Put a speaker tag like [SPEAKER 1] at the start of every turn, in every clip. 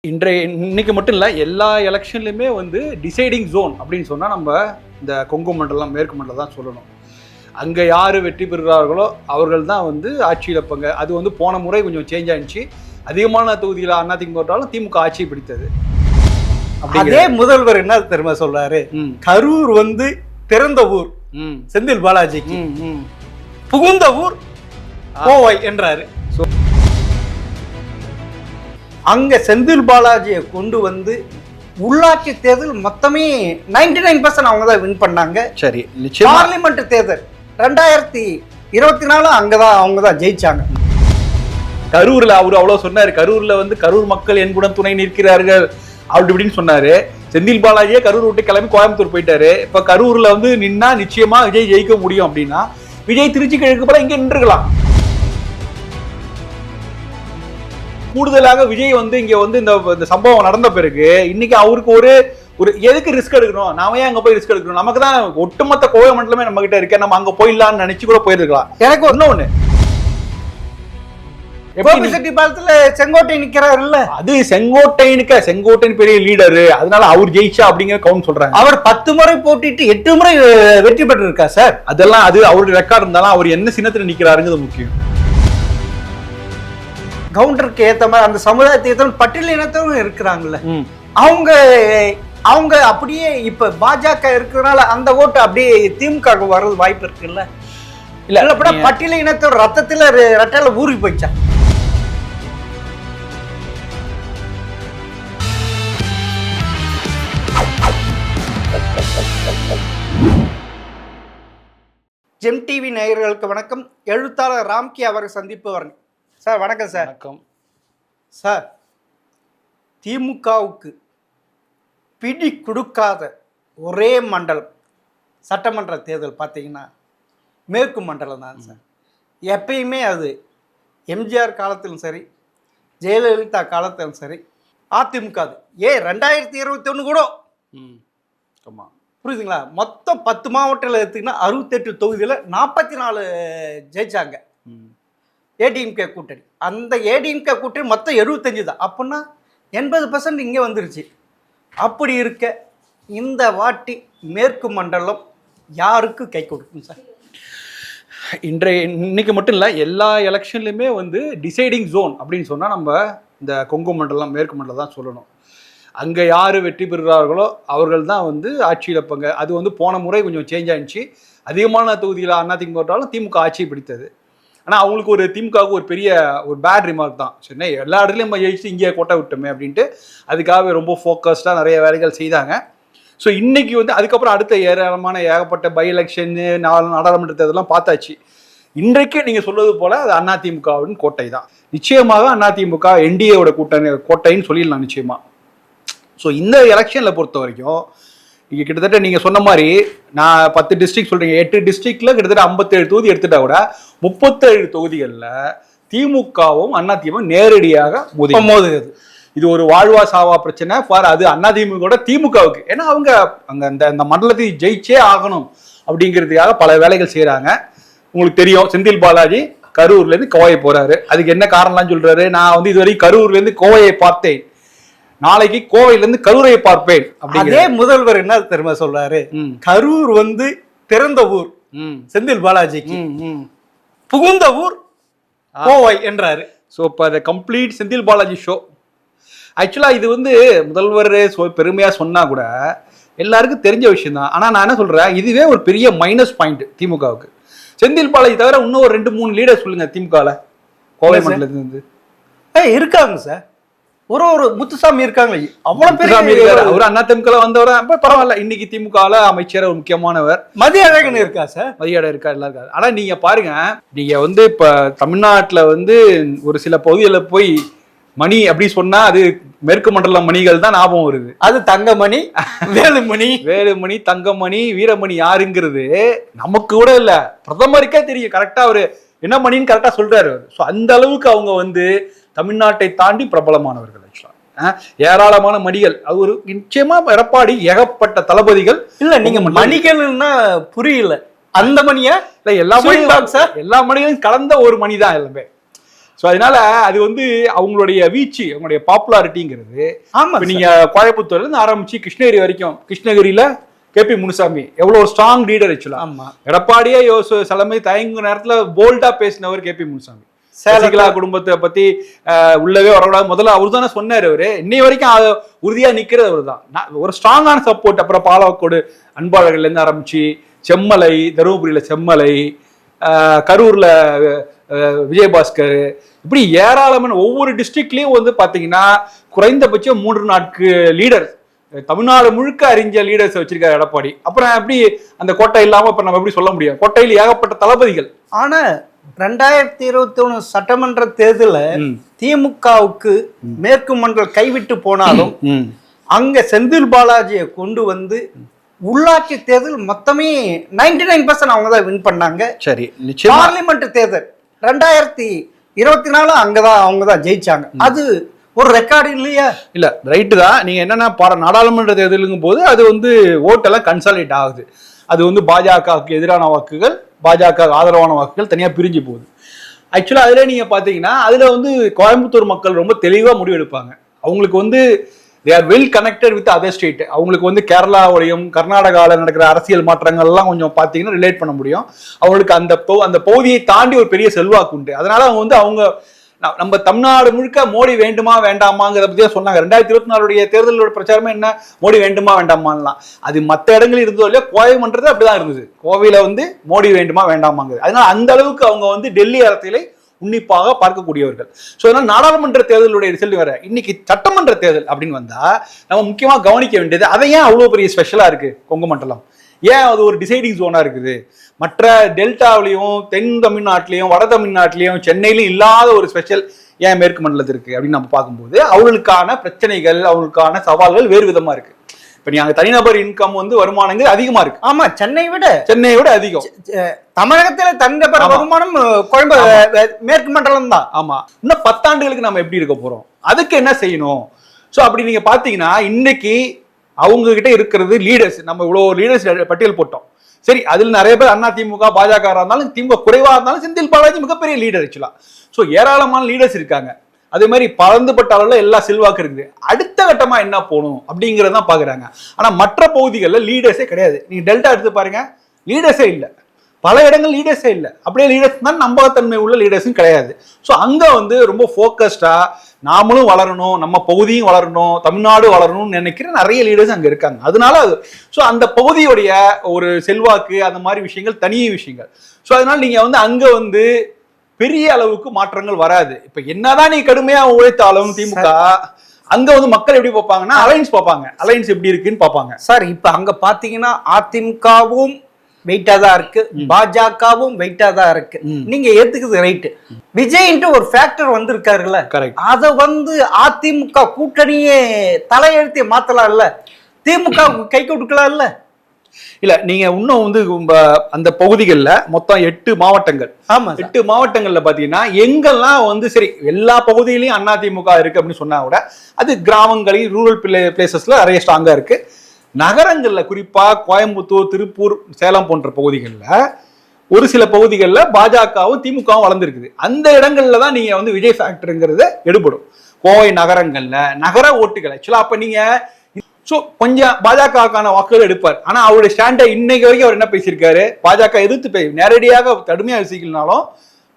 [SPEAKER 1] இன்னைக்கு மட்டும் இல்லை, எல்லா எலெக்ஷன்லையுமே வந்து டிசைடிங் ஜோன் அப்படின்னு சொன்னால் நம்ம இந்த கொங்கு மண்டலம், மேற்கு மண்டலம் தான் சொல்லணும். அங்கே யார் வெற்றி பெறுகிறார்களோ அவர்கள் தான் வந்து ஆட்சியில் இருப்பாங்க. அது வந்து போன முறை கொஞ்சம் சேஞ்ச் ஆயிடுச்சு. அதிகமான தொகுதியில் அதிமுக போட்டாலும் திமுக ஆட்சி பிடித்தது.
[SPEAKER 2] அதே முதல்வர் என்ன தெரியுமா சொல்றாரு, கரூர் வந்து பிறந்த ஊர் செந்தில் பாலாஜிக்கு, புகுந்த ஊர் கோவை என்றாரு. அங்க செந்தில் பாலாஜியை கொண்டு வந்து உள்ளாட்சி தேர்தல் மொத்தமே 99% அவங்க தான் வின் பண்ணாங்க.
[SPEAKER 1] சரி,
[SPEAKER 2] பார்லிமெண்ட் தேர்தல் 2024 அங்கதான் அவங்க தான் ஜெயிச்சாங்க.
[SPEAKER 1] கரூர்ல அவரு அவ்வளவு சொன்னாரு. கரூர்ல வந்து கரூர் மக்கள் என்புடன் துணை நிற்கிறார்கள் அப்படி இப்படின்னு சொன்னாரு. செந்தில் பாலாஜியே கரூர் விட்டு கிளம்பி கோயம்புத்தூர் போயிட்டாரு. இப்ப கரூர்ல வந்து நின்னா நிச்சயமா விஜய் ஜெயிக்க முடியும் அப்படின்னா விஜய் திருச்சி கிழக்கு போல இங்க நின்றுக்கலாம். கூடுதலாக விஜய் வந்து இங்க வந்து இந்த சம்பவம் நடந்த பிறகு இன்னைக்கு அவருக்கு ஒரு எதுக்கு ரிஸ்க் எடுக்கணும், நாம ஏன் அங்க போய் ரிஸ்க் எடுக்கணும், நமக்கு தான் ஒட்டுமொத்த கோவை மண்டலமே நம்ம கிட்ட இருக்க, நம்ம அங்க போயிடலாம்னு நினைச்சு கூட போயிருக்கலாம்.
[SPEAKER 2] எனக்கு ஒண்ணு பாலத்துல செங்கோட்டை நிக்கிறாரு இல்ல, அது
[SPEAKER 1] செங்கோட்டையன் பெரிய லீடரு, அதனால அவர் ஜெயிச்சா அப்படிங்கிற கவுண்ட் சொல்றாங்க.
[SPEAKER 2] அவர் 10 முறை போட்டிட்டு 8 முறை வெற்றி பெற்று இருக்கா சார்.
[SPEAKER 1] அதெல்லாம் அது அவருடைய ரெக்கார்டு இருந்தாலும் அவர் என்ன சின்னத்துல நிக்கிறாருங்கிறது முக்கியம்.
[SPEAKER 2] கவுண்டருக்கு ஏத்த மாதிரி அந்த சமுதாயத்தை ஏற்ற பட்டியல் இனத்தவங்க இருக்கிறாங்கல்ல, அவங்க அப்படியே இப்ப பாஜக இருக்கிறதுனால அந்த ஓட்டு அப்படியே திமுக வர்றது வாய்ப்பு இருக்குல்ல. இல்ல பட்டியல இனத்தோட ரத்தத்துல ரெட்டையில ஊறி போயிச்சா. ஜெம் டிவி நேயர்களுக்கு வணக்கம். எழுத்தாளர் ராம்கி அவரை சந்திப்பு வரணும் சார். வணக்கம் சார்.
[SPEAKER 1] வணக்கம்
[SPEAKER 2] சார். திமுகவுக்கு பிடி கொடுக்காத ஒரே மண்டலம் சட்டமன்ற தேர்தல் பார்த்தீங்கன்னா மேற்கு மண்டலம் தான் சார். எப்பயுமே அது எம்ஜிஆர் காலத்திலும் சரி, ஜெயலலிதா காலத்திலும் சரி, அதிமுக அது 2021 கூட புரியுதுங்களா. மொத்தம் 10 மாவட்டத்தில் எடுத்திங்கன்னா 68 தொகுதியில் 44 ஜெயிச்சாங்க ஏடிஎம்கே கூட்டணி. அந்த ஏடிஎம்கே கூட்டணி மொத்தம் 75 தான். அப்படின்னா 80% இங்கே வந்துருச்சு. அப்படி இருக்க இந்த வாட்டி மேற்கு மண்டலம் யாருக்கு கை கொடுக்கும் சார்?
[SPEAKER 1] இன்னைக்கு மட்டும் இல்லை, எல்லா எலெக்ஷன்லையுமே வந்து டிசைடிங் ஜோன் அப்படின்னு சொன்னால் நம்ம இந்த கொங்கு மண்டலம், மேற்கு மண்டலம் தான் சொல்லணும். அங்கே யார் வெற்றி பெறுகிறார்களோ அவர்கள் தான் வந்து ஆட்சியில் இருப்பாங்க. அது வந்து போன முறை கொஞ்சம் சேஞ்ச் ஆயிடுச்சு. அதிகமான தொகுதியில் அதிமுக போட்டாலும் திமுக ஆட்சி பிடித்தது. ஆனால் அவங்களுக்கு திமுகவுக்கு ஒரு பெரிய பேட் ரிமார்க் தான். சரி, எல்லா இடத்துலையும் நம்ம ஜெயிச்சு இங்கே கோட்டை விட்டோமே அப்படின்ட்டு அதுக்காகவே ரொம்ப ஃபோக்கஸ்டாக நிறைய வேலைகள் செய்தாங்க. ஸோ இன்றைக்கி வந்து அதுக்கப்புறம் அடுத்த ஏகப்பட்ட பை எலெக்ஷன்னு நாடாளுமன்ற தேர்தலாம் பார்த்தாச்சு. இன்றைக்கு நீங்கள் சொல்வது போல் அது அதிமுகவின் கோட்டை தான். நிச்சயமாக அதிமுக என்டிஏவோட கோட்டைன்னு சொல்லிடலாம் நிச்சயமாக. ஸோ இந்த எலெக்ஷனில் பொறுத்த வரைக்கும் இங்கே கிட்டத்தட்ட நீங்கள் சொன்ன மாதிரி நான் 10 டிஸ்ட்ரிக்ட் சொல்கிறீங்க, 8 டிஸ்ட்ரிக்டில் கிட்டத்தட்ட 57 தொகுதி எடுத்துட்டா கூட 37 தொகுதிகளில் திமுகவும் அதிமுக நேரடியாக மோதுகிறது. இது ஒரு வாழ்வா சாவா பிரச்சனை ஃபார் அது அதிமுக திமுகவுக்கு. ஏன்னா அவங்க அங்கே அந்த மண்டலத்தை ஜெயிச்சே ஆகணும் அப்படிங்கிறதுக்காக பல வேலைகள் செய்கிறாங்க. உங்களுக்கு தெரியும், செந்தில் பாலாஜி கரூர்லேருந்து கோவையை போகிறாரு. அதுக்கு என்ன காரணம்லாம் சொல்கிறாரு, நான் வந்து இதுவரை கரூர்லேருந்து கோவையை பார்த்தேன், நாளைக்கு கோவையிலிருந்து கரூரை பார்ப்பேன்.
[SPEAKER 2] அதே முதல்வர் என்ன தெரியுமா சொல்றாரு, கரூர் வந்து பிறந்த ஊர் செந்தில் பாலாஜிக்கு, புகுந்த ஊர் கோவை என்றாரு.
[SPEAKER 1] ஸோ இப்போ அதை கம்ப்ளீட் செந்தில் பாலாஜி ஷோ. ஆக்சுவலாக இது வந்து முதல்வர் பெருமையாக சொன்னா கூட எல்லாருக்கும் தெரிஞ்ச விஷயம் தான். ஆனால் நான் என்ன சொல்றேன், இதுவே ஒரு பெரிய மைனஸ் பாயிண்ட் திமுகவுக்கு. செந்தில் பாலாஜி தவிர இன்னும் ஒரு 2-3 லீடர் சொல்லுங்க திமுகவில் கோவை மண்டலத்திலிருந்து.
[SPEAKER 2] இருக்காங்க சார். ஒரு முத்துசாமி இருக்காங்க, அவ்வளவு பெரிய
[SPEAKER 1] ஒரு அதிமுக வந்தவர பரவாயில்ல. இன்னைக்கு திமுகவில் அமைச்சர் ஒரு முக்கியமானவர்
[SPEAKER 2] மதிய அழகன் இருக்கா சார்.
[SPEAKER 1] மதிய அழகன் இருக்கா, எல்லாம் இருக்காரு. ஆனா நீங்க பாருங்க, நீங்க வந்து இப்ப தமிழ்நாட்டுல வந்து ஒரு சில பகுதிகளில் போய் மணி அப்படி சொன்னா அது மேற்கு மண்டல மணிகள் தான் ஞாபகம் வருது.
[SPEAKER 2] அது தங்கமணி,
[SPEAKER 1] வேலுமணி, தங்கமணி, வீரமணி யாருங்கிறது நமக்கு கூட இல்ல, பிரதமருக்கே தெரியும் கரெக்டா அவரு என்ன மணின்னு கரெக்டா சொல்றாரு. ஸோ அந்த அளவுக்கு அவங்க வந்து தமிழ்நாட்டை தாண்டி பிரபலமானவர்கள். ஏராளமான மணிகள். அது ஒரு நிச்சயமா எடப்பாடி ஏகப்பட்ட தளபதிகள்.
[SPEAKER 2] இல்ல நீங்க மணிகள்னா புரியல, அந்த மணியா இல்ல எல்லா மணிகளும் கலந்த ஒரு மணி தான் எல்லாமே.
[SPEAKER 1] ஸோ அதனால அது வந்து அவங்களுடைய வீச்சு, அவங்களுடைய பாப்புலாரிட்டிங்கிறது.
[SPEAKER 2] ஆமா,
[SPEAKER 1] இப்போ நீங்கள் கோயம்புத்தூர்ல இருந்து ஆரம்பிச்சு கிருஷ்ணகிரி வரைக்கும், கிருஷ்ணகிரியில கேபி முனுசாமி எவ்வளோ ஸ்ட்ராங் லீடர் ஆக்சுவலா.
[SPEAKER 2] ஆமா,
[SPEAKER 1] எடப்பாடியே சிலமை தயங்கும் நேரத்துல போல்டா பேசினவர் கேபி முனுசாமி. சசிகலா குடும்பத்தை பத்தி உள்ளவே வரக்கூடாது முதல்ல அவர் தானே சொன்னார். அவரு இன்னை வரைக்கும் உறுதியா நிக்கிறது அவர் தான். ஒரு ஸ்ட்ராங்கான சப்போர்ட். அப்புறம் பாலக்கோடு அன்பாளர்கள்ல இருந்து ஆரம்பிச்சு செம்மலை, தருமபுரியில செம்மலை, கரூர்ல விஜயபாஸ்கர், இப்படி ஏராளமான ஒவ்வொரு டிஸ்ட்ரிக்ட்லயும் வந்து பாத்தீங்கன்னா குறைந்தபட்சம் 3-4 லீடர் தமிழ்நாடு முழுக்க அறிஞ்ச லீடர்ஸ் வச்சிருக்காரு எடப்பாடி. அப்புறம் எப்படி அந்த கோட்டை இல்லாம இப்ப நம்ம எப்படி சொல்ல முடியும்? கோட்டையில் ஏகப்பட்ட தளபதிகள்.
[SPEAKER 2] ஆனா 2021 சட்டமன்ற தேர்தலில் திமுகவுக்கு மேற்கு மண்டலம் கைவிட்டு போனாலும் அங்க செந்தில் பாலாஜியை கொண்டு வந்து உள்ளாட்சி தேர்தல் மொத்தமே 99% அவங்க தான் வின் பண்ணாங்க.
[SPEAKER 1] சரி,
[SPEAKER 2] பார்லிமெண்ட் தேர்தல் 2024 அங்கதான் அவங்க தான் ஜெயிச்சாங்க. அது ஒரு ரெக்கார்டு இல்லையா?
[SPEAKER 1] இல்ல, ரைட்டு தான். நீங்க என்னன்னா நாடாளுமன்ற தேர்தலுங்கும் போது அது வந்து ஓட்டெல்லாம் கன்சாலிடேட் ஆகுது. அது வந்து பாஜகவுக்கு எதிரான வாக்குகள், பாஜக ஆதரவான வாக்குகள் தனியா பிரிஞ்சு போகுது. ஆக்சுவலா அதுல நீங்க பாத்தீங்கன்னா அதுல வந்து கோயம்புத்தூர் மக்கள் ரொம்ப தெளிவா முடிவெடுப்பாங்க. அவங்களுக்கு வந்து they are well connected with other state. அவங்களுக்கு வந்து கேரளாவோடையும் கர்நாடகாவில் நடக்கிற அரசியல் மாற்றங்கள்லாம் கொஞ்சம் பார்த்தீங்கன்னா ரிலேட் பண்ண முடியும். அவங்களுக்கு அந்த பகுதியை தாண்டி ஒரு பெரிய செல்வாக்கு உண்டு. அதனால அவங்க வந்து நம்ம தமிழ்நாடு முழுக்க மோடி வேண்டுமா வேண்டாமாங்கிறத பத்தி தான் சொன்னாங்க. 2024 தேர்தலோட பிரச்சாரமே என்ன, மோடி வேண்டுமா வேண்டாமான்லாம். அது மற்ற இடங்களில் இருந்ததோ இல்லையா, கோயம்புன்றது அப்படிதான் இருந்தது. கோவையில வந்து மோடி வேண்டுமா வேண்டாமாங்கிறது. அதனால அந்த அளவுக்கு அவங்க வந்து டெல்லி அரசியலை உன்னிப்பாக பார்க்கக்கூடியவர்கள். ஸோ அதனால நாடாளுமன்ற தேர்தலுடைய ரிசல்ட் வேற. இன்னைக்கு சட்டமன்ற தேர்தல் அப்படின்னு வந்தா நம்ம முக்கியமா கவனிக்க வேண்டியது, அதை ஏன் அவ்வளோ பெரிய ஸ்பெஷலா இருக்கு கொங்கு மண்டலம்? ஏன் அது ஒரு டிசைடிங் ஜோனா இருக்குது? மற்ற டெல்டாவிலையும் தென் தமிழ்நாட்டிலையும் வட தமிழ்நாட்டிலையும் சென்னையிலும் இல்லாத ஒரு ஸ்பெஷல் ஏன் மேற்கு மண்டலத்திற்கு அப்படின்னு நம்ம பார்க்கும்போது அவங்களுக்கான பிரச்சனைகள், அவங்களுக்கான சவால்கள் வேறு விதமா இருக்கு. இப்ப நீங்க தனிநபர் இன்கம் வந்து வருமானங்கள் அதிகமா இருக்கு.
[SPEAKER 2] ஆமா, சென்னையை விட அதிகம். தமிழகத்துல தனிநபர் வருமானம் மேற்கு மண்டலம் தான். ஆமா,
[SPEAKER 1] இன்னும் 10 ஆண்டுகளுக்கு நம்ம எப்படி இருக்க போறோம்? அதுக்கு என்ன செய்யணும்? ஸோ அப்படி நீங்க பாத்தீங்கன்னா இன்னைக்கு அவங்க கிட்ட இருக்கிறது லீடர்ஸ். நம்ம இவ்வளவு லீடர்ஸ் பட்டியல் போட்டோம். சரி, அதில் நிறைய பேர் அண்ணா திமுக பாஜக இருந்தாலும், திமுக குறைவா இருந்தாலும் செந்தில் பாலாஜி மிகப்பெரிய லீடர் ஆக்சுவலா. ஸோ ஏராளமான லீடர்ஸ் இருக்காங்க. அதே மாதிரி பறந்துபட்ட அளவில் எல்லா செல்வாக்கு இருக்குது. அடுத்த கட்டமா என்ன போகணும் அப்படிங்கிறதான் பாக்குறாங்க. ஆனா மற்ற பகுதிகளில் லீடர்ஸே கிடையாது. நீங்க டெல்டா எடுத்து பாருங்க, லீடர்ஸே இல்லை. பல இடங்கள் லீடர்ஸே இல்லை. அப்படியே லீடர்ஸ் தான் நம்பகத்தன்மை உள்ள லீடர்ஸும் கிடையாது. ஸோ அங்க வந்து ரொம்ப ஃபோக்கஸ்டா நாமளும் வளரணும், நம்ம பகுதியும் வளரணும், தமிழ்நாடு வளரணும்னு நினைக்கிற நிறைய லீடர்ஸ் அங்க இருக்காங்க. அதனால ஸோ அந்த பகுதியுடைய ஒரு செல்வாக்கு அந்த மாதிரி விஷயங்கள் தனி விஷயங்கள். ஸோ அதனால நீங்க வந்து அங்க வந்து பெரிய அளவுக்கு மாற்றங்கள் வராது. இப்ப என்னதான் நீ கடுமையா உழைத்தாலும் திமுக அங்க வந்து மக்கள் எப்படி பார்ப்பாங்கன்னா அலைன்ஸ் பார்ப்பாங்க. அலைன்ஸ் எப்படி இருக்குன்னு பார்ப்பாங்க.
[SPEAKER 2] சார், இப்ப அங்க பாத்தீங்கன்னா அதிமுகவும் வெயிட்டா தான் இருக்கு, பாஜகவும் வெயிட்டா தான் இருக்கு. நீங்க ஏத்துக்குது ரைட்டு. விஜய்ன்ட்டு ஒரு ஃபேக்டர் வந்து இருக்காருல்ல, அத வந்து அதிமுக கூட்டணியே தலையெழுத்தி மாத்தலாம் இல்ல, திமுக கை கொடுக்கலாம் இல்ல.
[SPEAKER 1] இல்ல, நீங்க இன்னும் வந்து அந்த பகுதிகளில் மொத்தம் 8 மாவட்டங்கள்.
[SPEAKER 2] ஆமா,
[SPEAKER 1] 8 மாவட்டங்கள்ல பாத்தீங்கன்னா எங்கெல்லாம் வந்து சரி எல்லா பகுதியிலையும் அதிமுக இருக்கு அப்படின்னு சொன்னா கூட அது கிராமங்களில் ரூரல் பிளேசஸ்ல நிறைய ஸ்ட்ராங்கா இருக்கு. நகரங்கள்ல குறிப்பா கோயம்புத்தூர், திருப்பூர், சேலம் போன்ற பகுதிகளில் ஒரு சில பகுதிகளில் பாஜகவும் திமுகவும் வளர்ந்துருக்குது. அந்த இடங்கள்ல தான் நீங்க வந்து விஜய் ஃபேக்டருங்கிறத எடுபடும். கோவை நகரங்கள்ல நகர ஓட்டுகள் ஆக்சுவலா அப்ப நீங்க ஸோ கொஞ்சம் பாஜகவுக்கான வாக்குகள் எடுப்பார். ஆனா அவருடைய ஸ்டாண்டை இன்னைக்கு வரைக்கும் அவர் என்ன பேசியிருக்காரு, பாஜக எதிர்த்து நேரடியாக கடுமையா யோசிக்கலனாலும்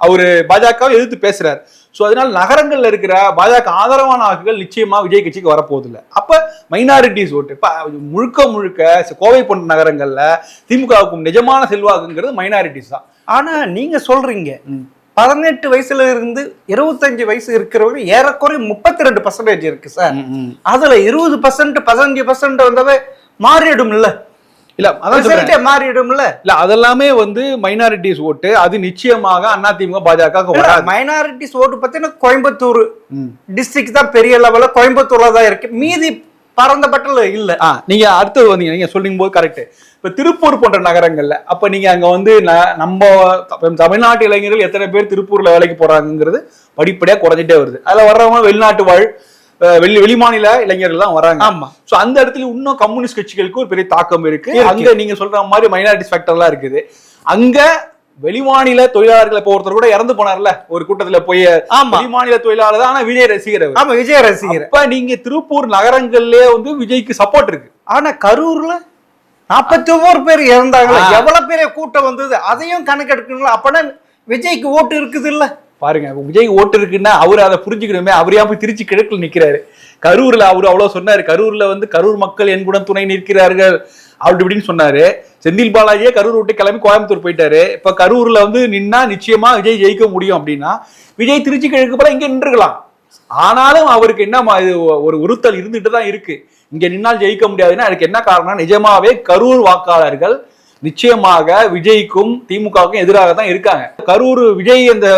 [SPEAKER 1] அவரு பாஜகவை எதிர்த்து பேசுறாரு. ஸோ அதனால நகரங்கள்ல இருக்கிற பாஜக ஆதரவான வாக்குகள் நிச்சயமா விஜய் கட்சிக்கு வரப்போகுது இல்லை. அப்ப மைனாரிட்டிஸ் ஓட்டு முழுக்க கோவை போன்ற நகரங்கள்ல திமுகவுக்கும் நிஜமான செல்வாக்குங்கிறது மைனாரிட்டிஸ் தான்.
[SPEAKER 2] ஆனா நீங்க சொல்றீங்க 18 வயசுல இருந்து 25 வயசு இருக்கிறவங்க ஏறக்குறைய 32% இருக்கு சார். அதுல 20% 15% வந்தவே மாறிடும் இல்ல.
[SPEAKER 1] இல்ல அதான்
[SPEAKER 2] மாறிடும் இல்ல.
[SPEAKER 1] இல்ல அதெல்லாமே வந்து மைனாரிட்டிஸ் ஓட்டு. அது நிச்சயமாக அதிமுக பாஜக
[SPEAKER 2] மைனாரிட்டிஸ் ஓட்டு பார்த்தீங்கன்னா கோயம்புத்தூர் டிஸ்ட்ரிக்ட் தான் பெரிய லெவல்ல கோயம்புத்தூர்ல தான் இருக்கு. மீதி பரந்த பட்டல இல்ல.
[SPEAKER 1] நீங்க அடுத்தது வந்தீங்க, நீங்க சொல்லும் போது கரெக்ட். இப்ப திருப்பூர் போன்ற நகரங்கள்ல அப்ப நீங்க அங்க வந்து நம்ம தமிழ்நாட்டு இளைஞர்கள் எத்தனை பேர் திருப்பூர்ல வேலைக்கு போறாங்கிறது படிப்படியா குறைஞ்சிட்டே வருது. அதுல வர்றவங்க வெளிநாட்டு வாழ் வெளிமாநில இளைஞர்கள் தான் வராங்க.
[SPEAKER 2] ஆமா.
[SPEAKER 1] சோ அந்த இடத்துல இன்னும் கம்யூனிஸ்ட் கட்சிகளுக்கு ஒரு பெரிய தாக்கம் இருக்கு. அங்க நீங்க சொல்ற மாதிரி மைனாரிட்டி ஃபேக்டர்லாம் இருக்குது. அங்க வெளிமாநில தொழிலாளர்கள் இப்போ ஒருத்தர் கூட இறந்து போனார்ல ஒரு கூட்டத்துல போய்,
[SPEAKER 2] ஆமா
[SPEAKER 1] வெளிமாநில தொழிலாளர் தான், ஆனா விஜய் ரசிகர் அவர்.
[SPEAKER 2] ஆமா விஜய் ரசிகர்.
[SPEAKER 1] இப்ப நீங்க திருப்பூர் நகரங்கள்லயே வந்து விஜய்க்கு சப்போர்ட் இருக்கு.
[SPEAKER 2] ஆனா கரூர்ல 41 பேர் இறந்தாங்களா, எவ்வளவு பெரிய கூட்டம் வந்தது, அதையும் கணக்கெடுக்கணும். அப்பனா விஜய்க்கு ஓட்டு இருக்குது இல்ல. பாருங்க,
[SPEAKER 1] விஜய் ஓட்டு இருக்குன்னா அவரு அதை புரிஞ்சுக்கணுமே. அவரையா போய் திருச்சி கிழக்குல நிக்கிறாரு. கரூர்ல அவரு அவ்வளவு சொன்னாரு, கரூர்ல வந்து கரூர் மக்கள் என்குடன் துணை நிற்கிறார்கள் அப்படி இப்படின்னு சொன்னாரு. செந்தில் பாலாஜியே கரூர் விட்டு கிளம்பி கோயம்புத்தூர் போயிட்டாரு. இப்ப கரூர்ல வந்து நின்னா நிச்சயமா விஜய் ஜெயிக்க முடியும் அப்படின்னா விஜய் திருச்சி கிழக்கு போல இங்க நின்றுக்கலாம். ஆனாலும் அவருக்கு என்ன ஒரு உறுத்தல் இருந்துட்டு தான் இருக்கு. இங்க நின்னால் ஜெயிக்க முடியாதுன்னா அதுக்கு என்ன காரணம்? நிஜமாவே கரூர் வாக்காளர்கள் நிச்சயமாக விஜய்க்கும் திமுகவுக்கும் எதிராக தான் இருக்காங்க. கரூர் விஜய் அந்த